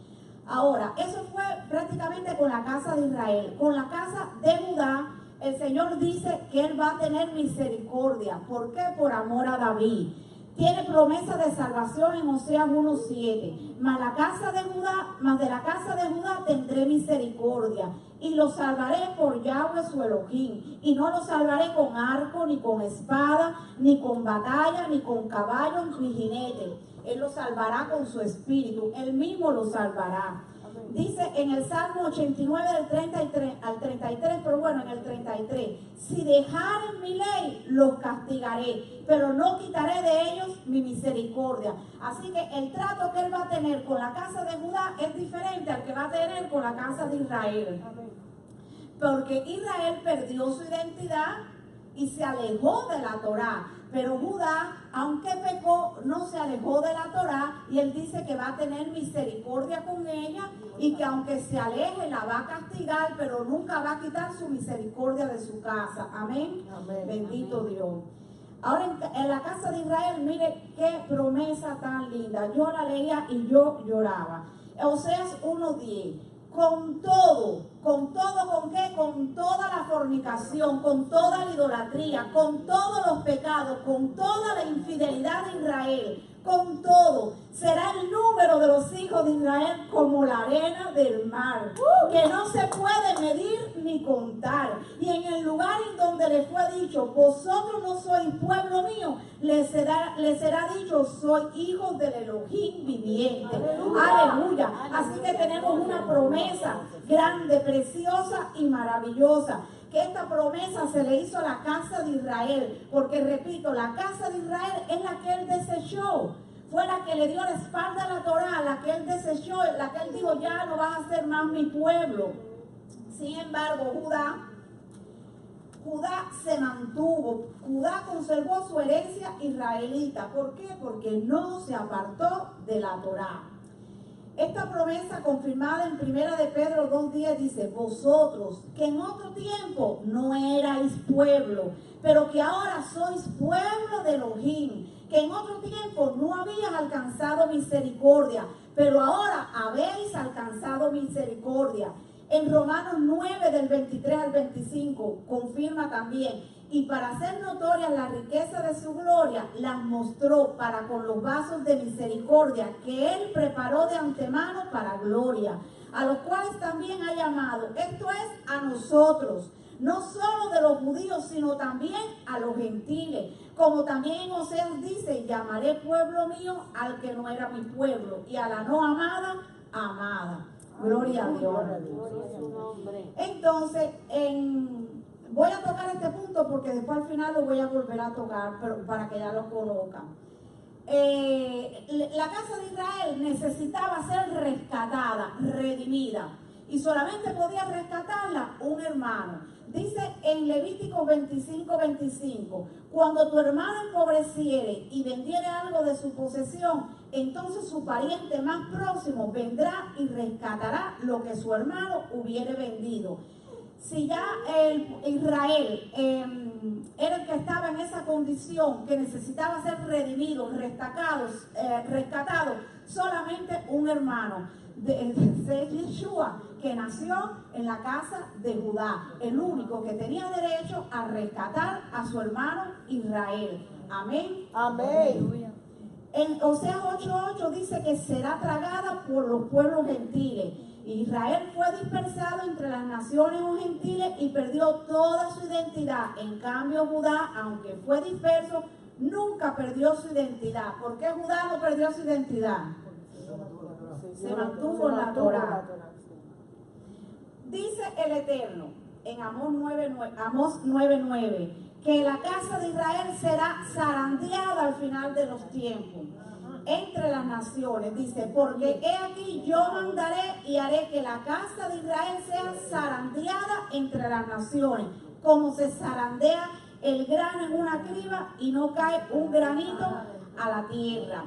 Speaker 2: Ahora, eso fue prácticamente con la casa de Israel. Con la casa de Judá, el Señor dice que Él va a tener misericordia. ¿Por qué? Por amor a David. Tiene promesa de salvación en Oseas 1:7. Mas de la casa de Judá tendré misericordia, y lo salvaré por Yahweh su Elohim. Y no lo salvaré con arco, ni con espada, ni con batalla, ni con caballos, ni jinetes. Él lo salvará con su espíritu. Él mismo lo salvará. Dice en el Salmo 89 del 33 al 33, pero bueno, en el 33, si dejaren mi ley, los castigaré, pero no quitaré de ellos mi misericordia. Así que el trato que él va a tener con la casa de Judá es diferente al que va a tener con la casa de Israel. Porque Israel perdió su identidad y se alejó de la Torá. Pero Judá, aunque pecó, no se alejó de la Torá, y él dice que va a tener misericordia con ella y que aunque se aleje la va a castigar, pero nunca va a quitar su misericordia de su casa. Amén. Amén. Bendito Amén. Dios. Ahora en la casa de Israel, mire qué promesa tan linda. Yo la leía y yo lloraba. Oseas 1:10. Con todo, ¿con qué? Con toda la fornicación, con toda la idolatría, con todos los pecados, con toda la infidelidad de Israel, con todo, será el número de los hijos de Israel como la arena del mar, que no se puede medir ni contar. Y en el lugar en donde le fue dicho, vosotros no sois pueblo mío, les será dicho, soy hijos del Elohim viviente. Aleluya. Así que tenemos una promesa grande, preciosa y maravillosa. Que esta promesa se le hizo a la casa de Israel, porque repito, la casa de Israel es la que él desechó, fue la que le dio la espalda a la Torá, la que él desechó, la que él dijo, ya no vas a ser más mi pueblo. Sin embargo, Judá se mantuvo, Judá conservó su herencia israelita. ¿Por qué? Porque no se apartó de la Torá. Esta promesa confirmada en 1 de Pedro 2:10 dice, vosotros que en otro tiempo no erais pueblo, pero que ahora sois pueblo de Elohim, que en otro tiempo no habías alcanzado misericordia, pero ahora habéis alcanzado misericordia. En Romanos 9 del 23 al 25 confirma también, y para hacer notorias la riqueza de su gloria, las mostró para con los vasos de misericordia que él preparó de antemano para gloria, a los cuales también ha llamado, esto es, a nosotros, no solo de los judíos, sino también a los gentiles. Como también en Oseas dice, llamaré pueblo mío al que no era mi pueblo, y a la no amada, amada. Gloria a Dios. Entonces, voy a tocar este punto porque después al final lo voy a volver a tocar, pero para que ya lo conozcan. la casa de Israel necesitaba ser rescatada, redimida. Y solamente podía rescatarla un hermano. Dice en Levítico 25:25, cuando tu hermano empobreciere y vendiere algo de su posesión, entonces su pariente más próximo vendrá y rescatará lo que su hermano hubiere vendido. Si ya Israel era el que estaba en esa condición, que necesitaba ser redimido, rescatado, solamente un hermano de Yeshua, que nació en la casa de Judá, el único que tenía derecho a rescatar a su hermano Israel. Amén.
Speaker 1: Amén.
Speaker 2: En Oseas 8:8 dice que será tragada por los pueblos gentiles. Israel fue dispersado entre las naciones gentiles y perdió toda su identidad. En cambio, Judá, aunque fue disperso, nunca perdió su identidad. ¿Por qué Judá no perdió su identidad? Se mantuvo en la Torá. Dice el Eterno en Amós 9:9 que la casa de Israel será zarandeada al final de los tiempos entre las naciones. Dice, porque he aquí yo mandaré y haré que la casa de Israel sea zarandeada entre las naciones, como se zarandea el grano en una criba y no cae un granito a la tierra.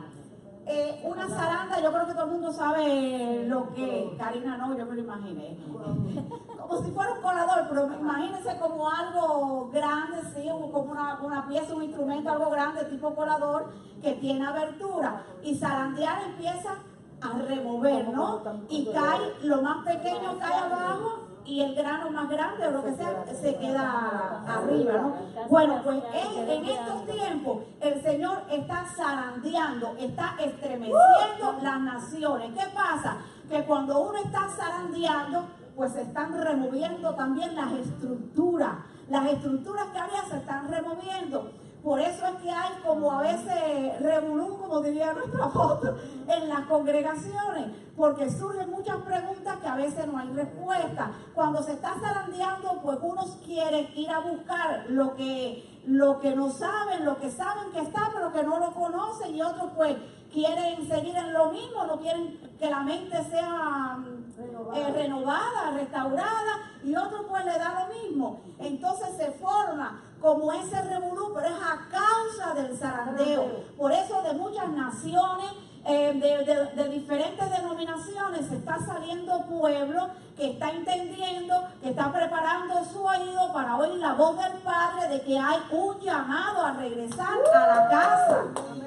Speaker 2: Una zaranda, yo creo que todo el mundo sabe lo que es. Karina no, yo me lo imaginé. Como si fuera un colador, pero imagínense como algo grande, sí, como una pieza, un instrumento, algo grande, tipo colador, que tiene abertura. Y zarandear empieza a remover, ¿no? Y cae, lo más pequeño cae abajo y el grano más grande o lo que sea se queda arriba, ¿no? Bueno, pues en estos tiempos el Señor está zarandeando, está estremeciendo las naciones. ¿Qué pasa? Que cuando uno está zarandeando, pues se están removiendo también las estructuras. Las estructuras que había se están removiendo. Por eso es que hay como a veces revolú, como diría nuestra foto, en las congregaciones, porque surgen muchas preguntas que a veces no hay respuesta. Cuando se está zarandeando, pues unos quieren ir a buscar lo que no saben, lo que saben que está, pero que no lo conocen, y otros pues quieren seguir en lo mismo, no quieren que la mente sea renovada, restaurada, y otros pues le da lo mismo. Entonces se forma como ese revolú, pero es a causa del zarandeo. Por eso de muchas naciones, de diferentes denominaciones, se está saliendo pueblo que está entendiendo, que está preparando su oído para oír la voz del Padre de que hay un llamado a regresar a la casa,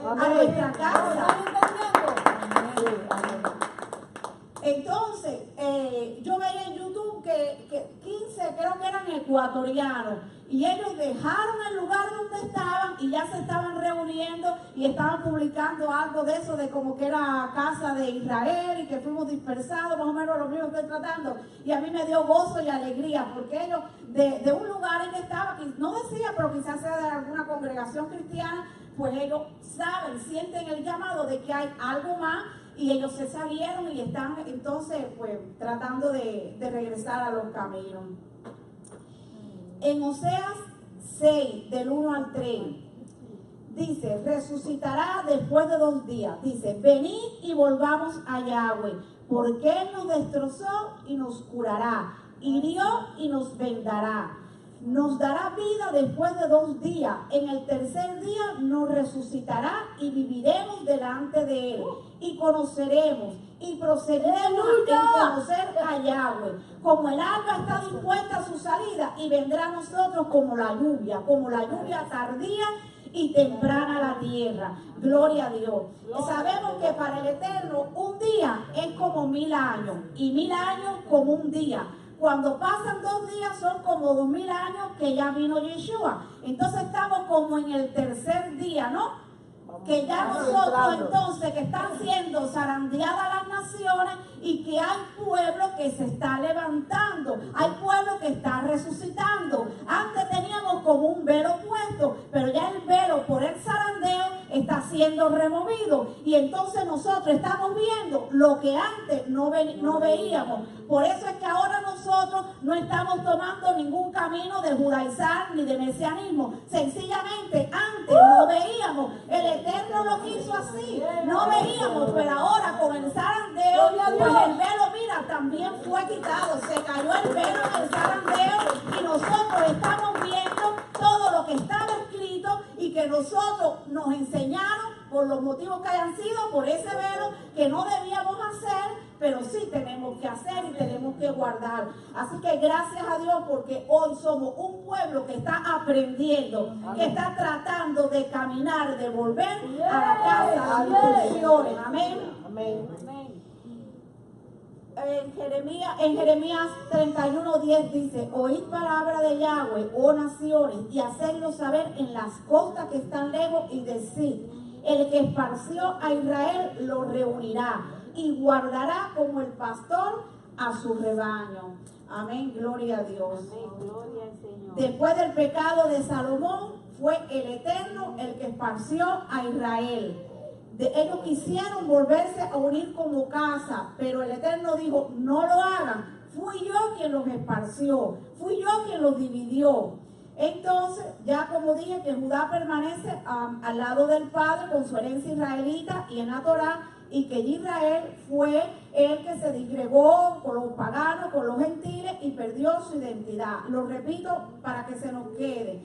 Speaker 2: a nuestra casa. Entonces, yo veía en YouTube que 15 creo que eran ecuatorianos, y ellos dejaron el lugar donde estaban y ya se estaban reuniendo y estaban publicando algo de eso, de como que era casa de Israel y que fuimos dispersados, más o menos lo mismo que estoy tratando. Y a mí me dio gozo y alegría, porque ellos de un lugar en que estaban, no decía, pero quizás sea de alguna congregación cristiana, pues ellos saben, sienten el llamado de que hay algo más, y ellos se salieron y están entonces pues tratando de regresar a los caminos. En Oseas 6, del 1 al 3, dice, resucitará después de 2 días. Dice, venid y volvamos a Yahweh, porque Él nos destrozó y nos curará, hirió y nos vendará. Nos dará vida después de 2 días. En el tercer día nos resucitará y viviremos delante de Él. Y conoceremos y procederemos en conocer a Yahweh. Como el alba está dispuesta a su salida, y vendrá a nosotros como la lluvia tardía y temprana a la tierra. Gloria a Dios. Sabemos que para el Eterno un día es como 1000 años, y 1000 años como un día. Cuando pasan 2 días son como 2000 años que ya vino Yeshua. Entonces estamos como en el tercer día, ¿no? Que ya nosotros entonces, que están siendo zarandeadas las naciones, y que hay pueblo que se está levantando, hay pueblo que está resucitando. Antes teníamos como un velo puesto, pero ya el velo por el zarandeo está siendo removido, y entonces nosotros estamos viendo lo que antes no veíamos. Por eso es que ahora nosotros no estamos tomando ningún camino de judaizar ni de mesianismo. Sencillamente antes no veíamos. El Eterno Él no lo quiso así. No veíamos, pero ahora con el zarandeo, pues el velo, mira, también fue quitado. Se cayó el velo en el zarandeo y nosotros estamos viendo todo lo que estaba escrito y que nosotros nos enseñaron por los motivos que hayan sido, por ese velo que no debíamos hacer, pero sí tenemos que hacer y tenemos que guardar. Así que gracias a Dios porque hoy somos un pueblo que está aprendiendo, que está tratando de caminar, de volver a la casa de las instrucciones. Amén.
Speaker 1: Amén.
Speaker 2: En Jeremías 31:10 dice: oíd palabra de Yahweh, oh naciones, y hacedlo saber en las costas que están lejos, y decid: el que esparció a Israel lo reunirá y guardará como el pastor a su rebaño. Amén, gloria a Dios.
Speaker 4: Amén, gloria al Señor.
Speaker 2: Después del pecado de Salomón, fue el Eterno el que esparció a Israel. Ellos quisieron volverse a unir como casa, pero el Eterno dijo: no lo hagan. Fui yo quien los esparció, fui yo quien los dividió. Entonces, ya como dije, que Judá permanece al lado del Padre con su herencia israelita y en la Torá, y que Israel fue el que se disgregó con los paganos, con los gentiles, y perdió su identidad. Lo repito para que se nos quede.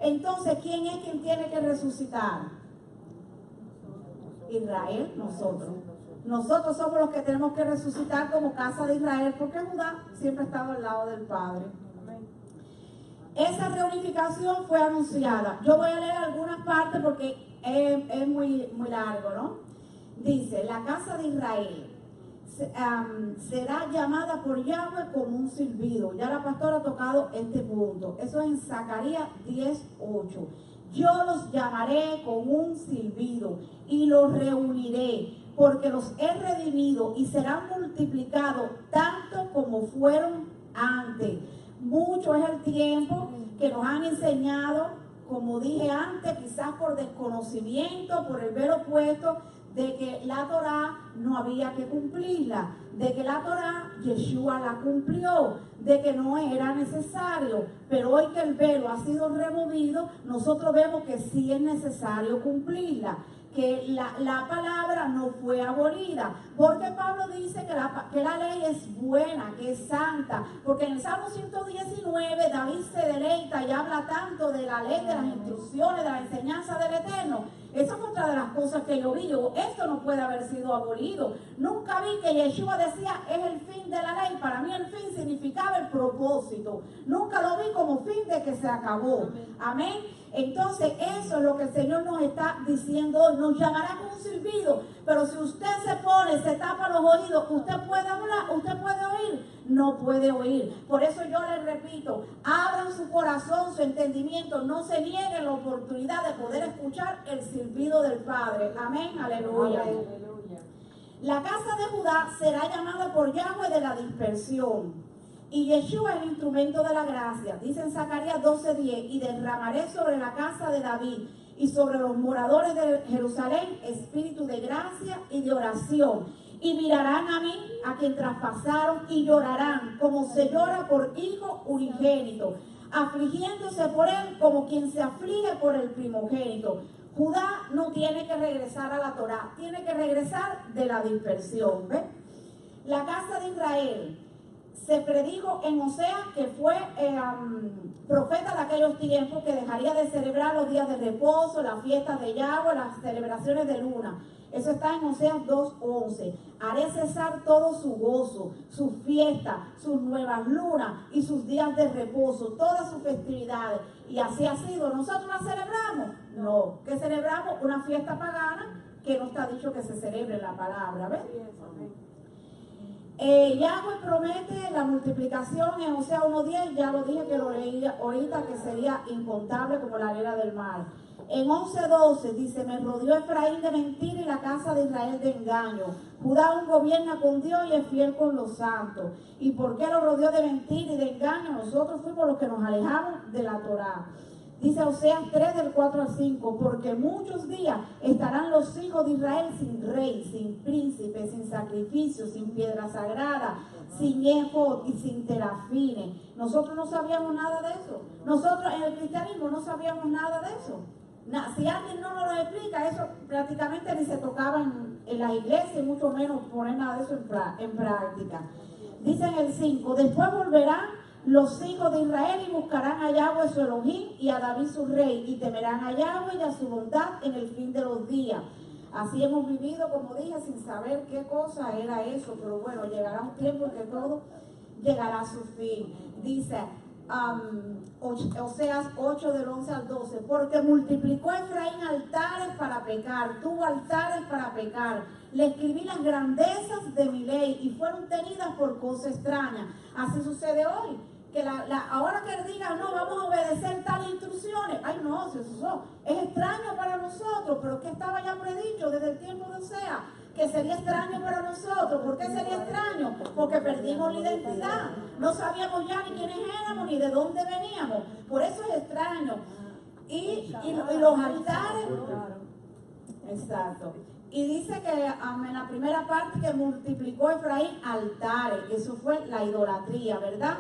Speaker 2: Entonces, ¿quién es quien tiene que resucitar? Israel, nosotros. Nosotros somos los que tenemos que resucitar como casa de Israel, porque Judá siempre ha estado al lado del Padre. Esa reunificación fue anunciada. Yo voy a leer algunas partes porque es muy largo, ¿no? Dice: la casa de Israel será llamada por Yahweh como un silbido. Ya la pastora ha tocado este punto. Eso es en Zacarías 10:8. Yo los llamaré con un silbido y los reuniré, porque los he redimido y serán multiplicados tanto como fueron antes. Mucho es el tiempo que nos han enseñado, como dije antes, quizás por desconocimiento, por el velo puesto, de que la Torá no había que cumplirla, de que la Torá Yeshua la cumplió, de que no era necesario. Pero hoy que el velo ha sido removido, nosotros vemos que sí es necesario cumplirla, que la palabra no fue abolida, porque Pablo dice que la ley es buena, que es santa, porque en el Salmo 119 David se deleita y habla tanto de la ley, de las instrucciones, de la enseñanza del Eterno. Esa fue otra de las cosas que yo vi. Esto no puede haber sido abolido. Nunca vi que Yeshua decía: es el fin de la ley. Para mí el fin significaba el propósito. Nunca lo vi como fin de que se acabó. Amén. Entonces eso es lo que el Señor nos está diciendo hoy. Nos llamará con un silbido, pero si usted se pone, se tapa los oídos, ¿usted puede hablar? ¿Usted puede oír? No puede oír. Por eso yo les repito: abran su corazón, su entendimiento, no se nieguen la oportunidad de poder escuchar el silbido del Padre. Amén, aleluya.
Speaker 4: Aleluya.
Speaker 2: La casa de Judá será llamada por Yahweh de la dispersión, y Yeshua es el instrumento de la gracia. Dice en Zacarías 12:10: y derramaré sobre la casa de David y sobre los moradores de Jerusalén espíritu de gracia y de oración, y mirarán a mí, a quien traspasaron, y llorarán como se llora por hijo unigénito, afligiéndose por él como quien se aflige por el primogénito. Judá no tiene que regresar a la Torá, tiene que regresar de la dispersión. ¿Ve? La casa de Israel se predijo en Oseas, que fue profeta de aquellos tiempos, que dejaría de celebrar los días de reposo, las fiestas de Yahweh, las celebraciones de luna. Eso está en Oseas 2:11. Haré cesar todo su gozo, sus fiestas, sus nuevas lunas y sus días de reposo, todas sus festividades. Y así ha sido. ¿Nosotros las celebramos? No. ¿Qué celebramos? Una fiesta pagana que no está dicho que se celebre en la palabra. ¿Ves? Yahweh promete la multiplicación en Oseas 1:10. Ya lo dije, que lo leí ahorita, que sería incontable como la arena del mar. En 11:12 dice: me rodeó Efraín de mentira y la casa de Israel de engaño. Judá aún gobierna con Dios y es fiel con los santos. ¿Y por qué lo rodeó de mentira y de engaño? Nosotros fuimos los que nos alejamos de la Torá. Dice Oseas 3 del 4 al 5: porque muchos días estarán los hijos de Israel sin rey, sin príncipe, sin sacrificio, sin piedra sagrada, sin efod y sin terafines. Nosotros no sabíamos nada de eso. Nosotros en el cristianismo no sabíamos nada de eso. Si alguien no nos lo explica, eso prácticamente ni se tocaba en la iglesia, y mucho menos poner nada de eso en práctica. Dice en el 5, después volverán los hijos de Israel y buscarán a Yahweh su Elohim y a David su rey, y temerán a Yahweh y a su bondad en el fin de los días. Así hemos vivido, como dije, sin saber qué cosa era eso, pero bueno, llegará un tiempo en que todo llegará a su fin. Dice Oseas 8 del 11 al 12, porque multiplicó Efraín altares para pecar, tuvo altares para pecar, le escribí las grandezas de mi ley y fueron tenidas por cosa extraña. Así sucede hoy, que ahora que digan, no, vamos a obedecer tales instrucciones, ay no, si eso es extraño para nosotros, pero que estaba ya predicho desde el tiempo de Oseas, que sería extraño para nosotros. ¿Por qué sería extraño? Porque perdimos la identidad, no sabíamos ya ni quiénes éramos ni de dónde veníamos, por eso es extraño. Y los altares, exacto. Y dice que en la primera parte que multiplicó Efraín altares, eso fue la idolatría, ¿verdad?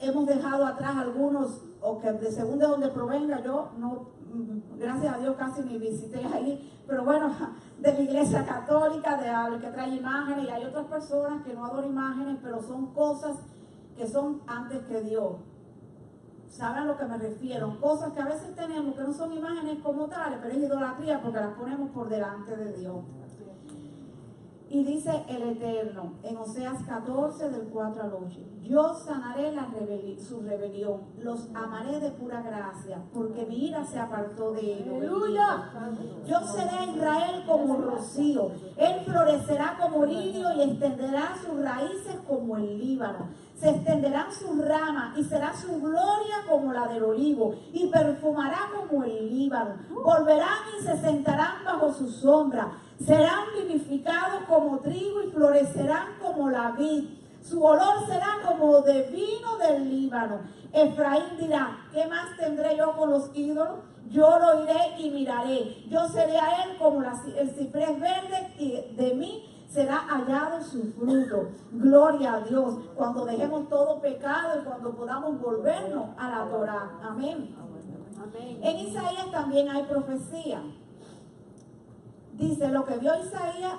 Speaker 2: Hemos dejado atrás algunos, o que de según de donde provenga, yo no, gracias a Dios casi ni visité ahí, pero bueno, de la iglesia católica, de que trae imágenes, y hay otras personas que no adoran imágenes, pero son cosas que son antes que Dios. ¿Saben a lo que me refiero? Cosas que a veces tenemos que no son imágenes como tales, pero es idolatría porque las ponemos por delante de Dios. Y dice el Eterno en Oseas 14 del 4 al 8, yo sanaré su rebelión, los amaré de pura gracia, porque mi ira se apartó de ellos. ¡Aleluya! Yo seré a Israel como rocío, él florecerá como lirio y extenderá sus raíces como el Líbano. Se extenderán sus ramas y será su gloria como la del olivo y perfumará como el Líbano. Volverán y se sentarán bajo su sombra. Serán vivificados como trigo y florecerán como la vid. Su olor será como de vino del Líbano. Efraín dirá, ¿qué más tendré yo con los ídolos? Yo lo iré y miraré. Yo seré a él como el ciprés verde y de mí será hallado su fruto. Gloria a Dios. Cuando dejemos todo pecado y cuando podamos volvernos a la Torá. Amén. Amén. En Isaías también hay profecía. Dice lo que vio Isaías,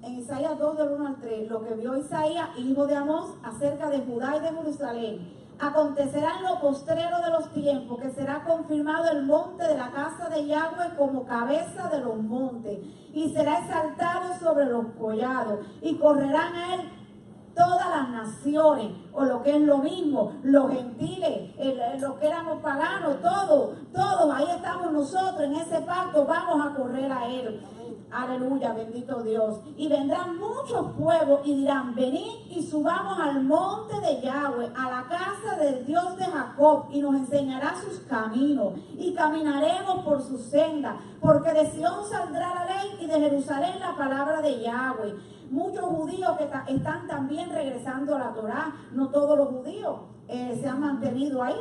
Speaker 2: en Isaías 2 del 1 al 3, lo que vio Isaías, hijo de Amós, acerca de Judá y de Jerusalén. Acontecerá en lo postrero de los tiempos que será confirmado el monte de la casa de Yahweh como cabeza de los montes, y será exaltado sobre los collados, y correrán a él todas las naciones, o lo que es lo mismo, los gentiles, los que éramos paganos, todos, ahí estamos nosotros en ese pacto, vamos a correr a él. Aleluya, bendito Dios. Y vendrán muchos pueblos y dirán, venid y subamos al monte de Yahweh, a la casa del Dios de Jacob, y nos enseñará sus caminos, y caminaremos por sus sendas, porque de Sión saldrá la ley y de Jerusalén la palabra de Yahweh. Muchos judíos que están también regresando a la Torá, no todos los judíos se han mantenido ahí.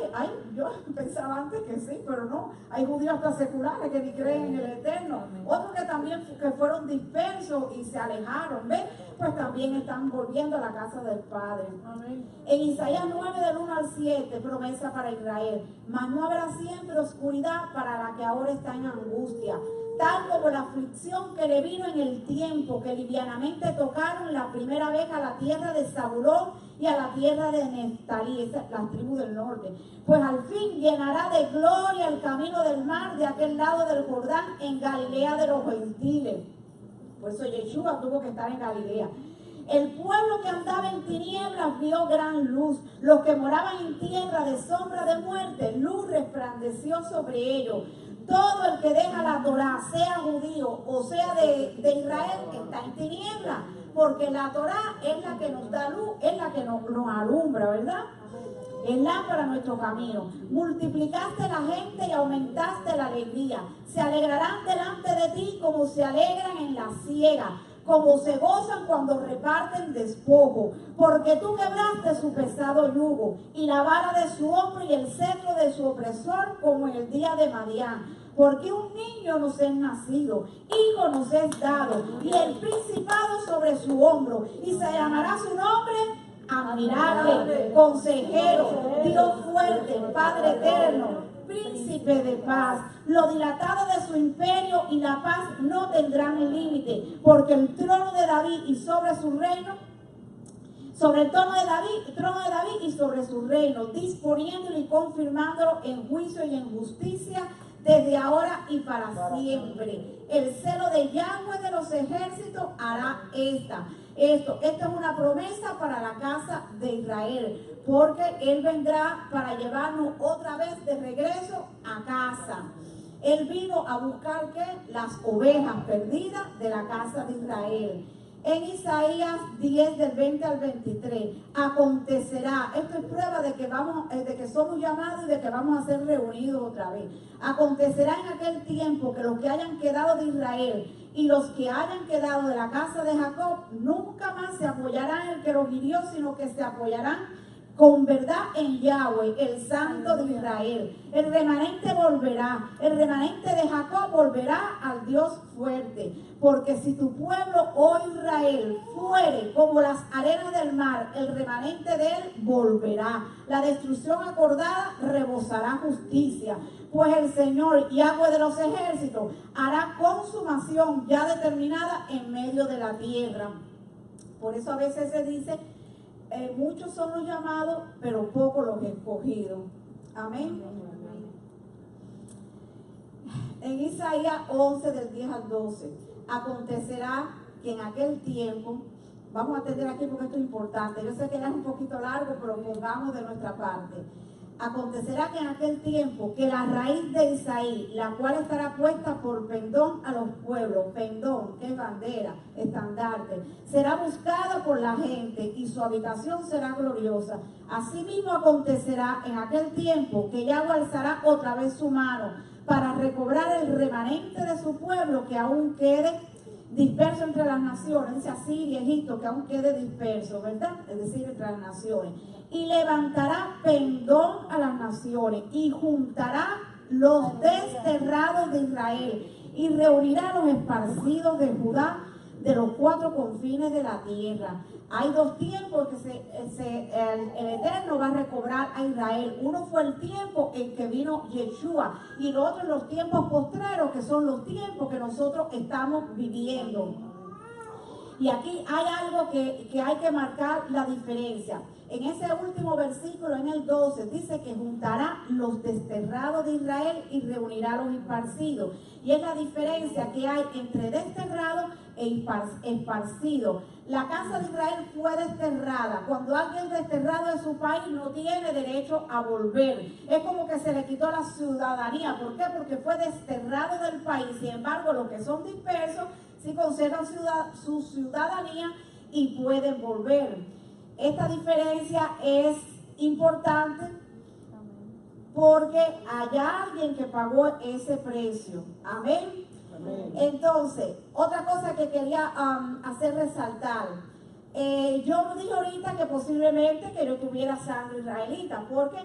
Speaker 2: Yo pensaba antes que sí, pero no. Hay judíos hasta seculares que ni creen en el Eterno. Otros que también que fueron dispersos y se alejaron, ¿ves? Pues también están volviendo a la casa del Padre. Amén. En Isaías 9 del 1 al 7, promesa para Israel. Mas no habrá siempre oscuridad para la que ahora está en angustia, tal como la aflicción que le vino en el tiempo que livianamente tocaron la primera vez a la tierra de Zabulón y a la tierra de Neftalí, las tribus del norte. Pues al fin llenará de gloria el camino del mar de aquel lado del Jordán, en Galilea de los gentiles. Por eso Yeshua tuvo que estar en Galilea. El pueblo que andaba en tinieblas vio gran luz. Los que moraban en tierra de sombra de muerte, luz resplandeció sobre ellos. Todo el que deja la Torá, sea judío o sea de Israel, está en tinieblas, porque la Torá es la que nos da luz, es la que nos alumbra, ¿verdad? Es lámpara nuestro camino. Multiplicaste la gente y aumentaste la alegría. Se alegrarán delante de ti como se alegran en la siega, como se gozan cuando reparten despojo, porque tú quebraste su pesado yugo y la vara de su hombro y el cetro de su opresor, como en el día de Madián. Porque un niño nos es nacido, hijo nos es dado, y el principado sobre su hombro, y se llamará su nombre admirable, consejero, Dios fuerte, Padre eterno, príncipe de paz. Lo dilatado de su imperio y la paz no tendrán límite, porque el trono de David y sobre su reino, sobre el trono de David y sobre su reino, disponiéndolo y confirmándolo en juicio y en justicia desde ahora y para siempre. El celo de Yahweh de los ejércitos hará esto es una promesa para la casa de Israel, porque Él vendrá para llevarnos otra vez de regreso a casa. Él vino a buscar ¿qué? Las ovejas perdidas de la casa de Israel. En Isaías 10 del 20 al 23, acontecerá, esto es prueba de que somos llamados y de que vamos a ser reunidos otra vez. Acontecerá en aquel tiempo que los que hayan quedado de Israel y los que hayan quedado de la casa de Jacob nunca más se apoyarán en el que los hirió, sino que se apoyarán con verdad en Yahweh, el Santo de Israel. El remanente volverá, el remanente de Jacob volverá al Dios fuerte. Porque si tu pueblo, oh Israel, fuere como las arenas del mar, el remanente de él volverá. La destrucción acordada rebosará justicia. Pues el Señor, Yahweh de los ejércitos, hará consumación ya determinada en medio de la tierra. Por eso a veces se dice, muchos son los llamados, pero pocos los escogidos. Amén. En Isaías 11 del 10 al 12, acontecerá que en aquel tiempo, vamos a atender aquí porque esto es importante, yo sé que ya es un poquito largo, pero pongamos de nuestra parte. Acontecerá que en aquel tiempo que la raíz de Isaí, la cual estará puesta por pendón a los pueblos, pendón, que es bandera, estandarte, será buscada por la gente y su habitación será gloriosa. Asimismo acontecerá en aquel tiempo que Yahweh alzará otra vez su mano para recobrar el remanente de su pueblo que aún quede disperso entre las naciones, dice Asiria, Egipto, que aún quede disperso, ¿verdad? Es decir, entre las naciones. Y levantará pendón a las naciones y juntará los desterrados de Israel y reunirá a los esparcidos de Judá de los cuatro confines de la tierra. Hay dos tiempos que el Eterno va a recobrar a Israel. Uno fue el tiempo en que vino Yeshua y el otro en los tiempos postreros, que son los tiempos que nosotros estamos viviendo. Y aquí hay algo que hay que marcar la diferencia. En ese último versículo, en el 12, dice que juntará los desterrados de Israel y reunirá a los esparcidos. Y es la diferencia que hay entre desterrado e esparcido. La casa de Israel fue desterrada. Cuando alguien es desterrado de su país no tiene derecho a volver. Es como que se le quitó la ciudadanía. ¿Por qué? Porque fue desterrado del país. Sin embargo, los que son dispersos sí conservan su ciudadanía y pueden volver. Esta diferencia es importante porque hay alguien que pagó ese precio. Amén. Amén. Entonces, otra cosa que quería hacer resaltar. Yo dije ahorita que posiblemente que yo tuviera sangre israelita, porque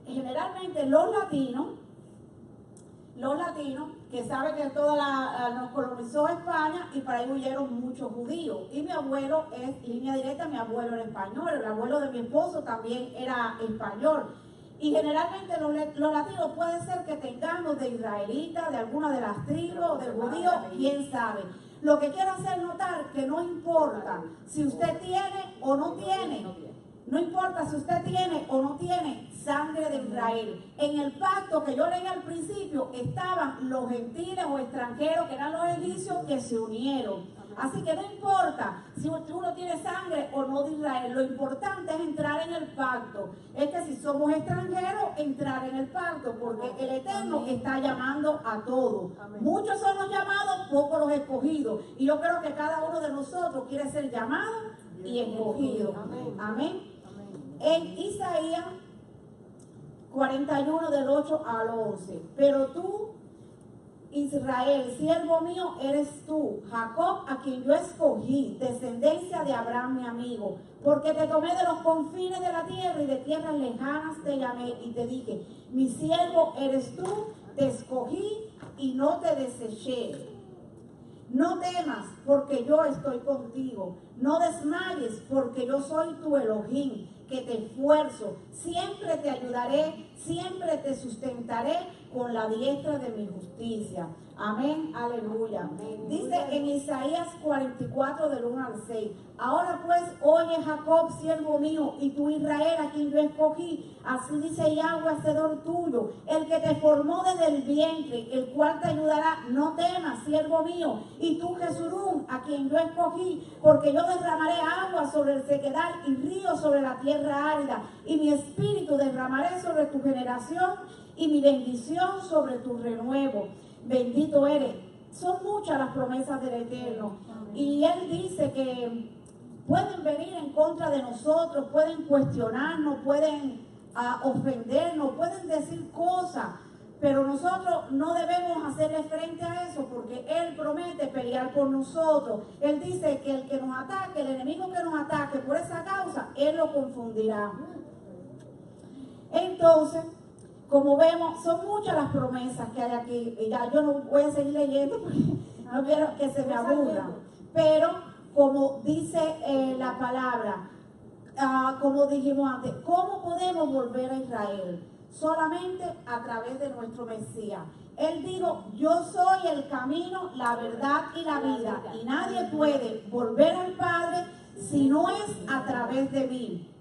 Speaker 2: generalmente los latinos que saben que nos colonizó España y para ahí huyeron muchos judíos. Y mi abuelo es línea directa, mi abuelo era español, el abuelo de mi esposo también era español. Y generalmente los latinos puede ser que tengamos de israelitas, de alguna de las tribus, del judío, quién sabe. Lo que quiero hacer notar que no importa si usted tiene o no tiene. No importa si usted tiene o no tiene sangre de Israel. En el pacto que yo leí al principio estaban los gentiles o extranjeros, que eran los egipcios, que se unieron. Así que no importa si uno tiene sangre o no de Israel. Lo importante es entrar en el pacto. Es que si somos extranjeros, entrar en el pacto, porque el Eterno está llamando a todos. Muchos son los llamados, pocos los escogidos. Y yo creo que cada uno de nosotros quiere ser llamado y escogido. Amén. En Isaías 41 del 8 al 11. Pero tú, Israel, siervo mío eres tú, Jacob, a quien yo escogí, descendencia de Abraham mi amigo, porque te tomé de los confines de la tierra y de tierras lejanas te llamé y te dije, mi siervo eres tú, te escogí y no te deseché. No temas, porque yo estoy contigo. No desmayes, porque yo soy tu Elohim, que te esfuerzo. Siempre te ayudaré, siempre te sustentaré con la diestra de mi justicia. Amén, aleluya. Dice en Isaías 44 del 1 al 6. Ahora pues, oye Jacob, siervo mío, y tú Israel, a quien yo escogí. Así dice Yahweh, hacedor tuyo, el que te formó desde el vientre, el cual te ayudará. No temas, siervo mío, y tú Jesurún, a quien yo escogí, porque yo derramaré agua sobre el sequedal y ríos sobre la tierra árida, y mi espíritu derramaré sobre tu generación y mi bendición sobre tu renuevo. Bendito eres. Son muchas las promesas del Eterno. Y Él dice que pueden venir en contra de nosotros, pueden cuestionarnos, pueden ofendernos, pueden decir cosas, pero nosotros no debemos hacerle frente a eso, porque Él promete pelear por nosotros. Él dice que el que nos ataque, el enemigo que nos ataque por esa causa, Él lo confundirá. Entonces, como vemos, son muchas las promesas que hay aquí. Y ya yo no voy a seguir leyendo porque no quiero que se me aburra. Pero como dice la palabra, como dijimos antes, ¿cómo podemos volver a Israel? Solamente a través de nuestro Mesías. Él dijo, yo soy el camino, la verdad y la vida. Y nadie puede volver al Padre si no es a través de mí.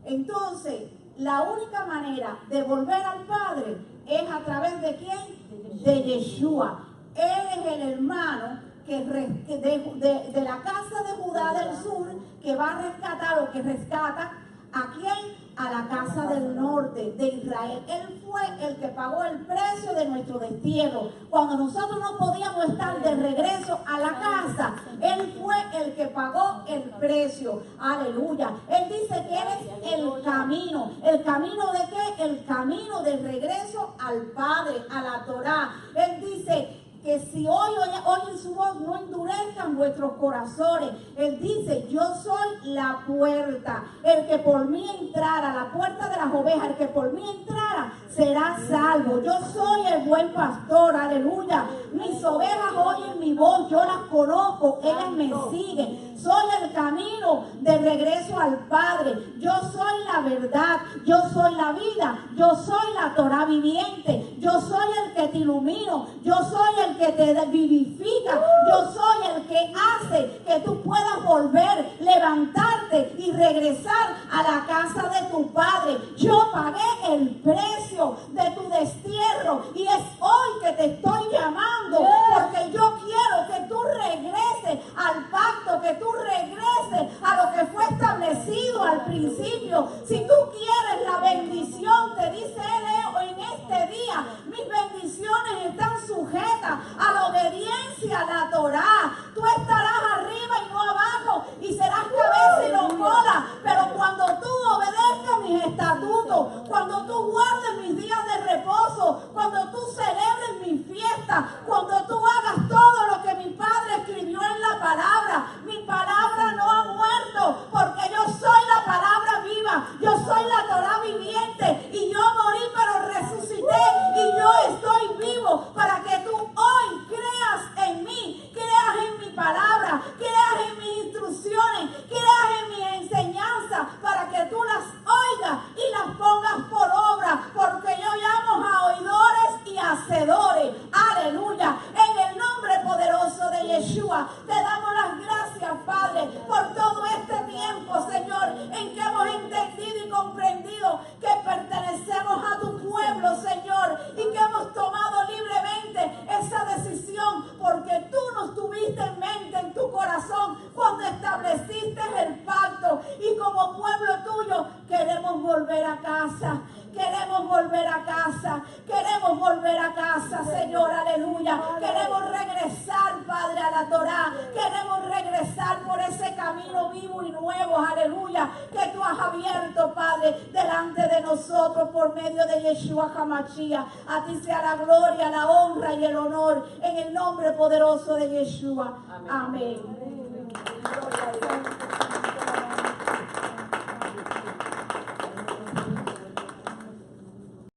Speaker 2: Entonces, la única manera de volver al Padre es a través de ¿quién? De Yeshua. Él es el hermano de la casa de Judá del sur, que va a rescatar o que rescata ¿a quién? A la casa del norte de Israel. Él fue el que pagó el precio de nuestro destierro. Cuando nosotros no podíamos estar de regreso a la casa, Él fue el que pagó el precio. Aleluya. Él dice que Él es el camino. ¿El camino de qué? El camino de regreso al Padre, a la Torá. Él dice que si oyen su voz, no endurezcan vuestros corazones. Él dice, yo soy la puerta. El que por mí entrara, la puerta de las ovejas, el que por mí entrara, será salvo. Yo soy el buen pastor, aleluya. Mis ovejas oyen mi voz, yo las conozco, ellas me siguen. Soy el camino de regreso al Padre. Yo soy la verdad, yo soy la vida, yo soy la Torá viviente. Yo soy el que te ilumino, yo soy el que te vivifica, yo soy el que hace que tú puedas volver, levantarte y regresar a la casa de tu Padre. Yo pagué el precio de tu destierro y es hoy que te estoy llamando, porque yo quiero que tú regreses al pacto, que tú regreses a lo que fue establecido al principio. Si tú quieres la bendición, te dice Él en este día, mis bendiciones están sujetas a la obediencia a la Torá. Tú estarás arriba y no abajo, y serás cabeza y no cola, pero cuando tú obedezcas mis estatutos, cuando tú guardes mis días de reposo, cuando tú celebres mi fiesta, cuando tú hagas todo lo que mi Padre escribió en la palabra. Mi palabra no ha muerto, porque yo soy la palabra viva, yo soy la Torá viviente, y yo morí pero resucité, y yo estoy vivo para que tú hoy creas en mí, creas en mi palabra, creas en mis instrucciones, creas en mi enseñanza, para que tú las oigas y las pongas por obra, porque yo llamo a oidores y hacedores. Aleluya. En el nombre poderoso de Yeshua te damos las gracias, Padre, por todo este tiempo, Señor, en que hemos entendido y comprendido que pertenecemos a tu pueblo, Señor, y que hemos tomado libremente esa decisión, porque tú nos tuviste en mente, en tu corazón, cuando estableciste el pacto, y como pueblo tuyo queremos volver a casa. Queremos volver a casa, queremos volver a casa, Señor, aleluya. Queremos regresar, Padre, a la Torá. Queremos regresar por ese camino vivo y nuevo, aleluya, que tú has abierto, Padre, delante de nosotros por medio de Yeshua HaMashiach. A ti sea la gloria, la honra y el honor, en el nombre poderoso de Yeshua. Amén.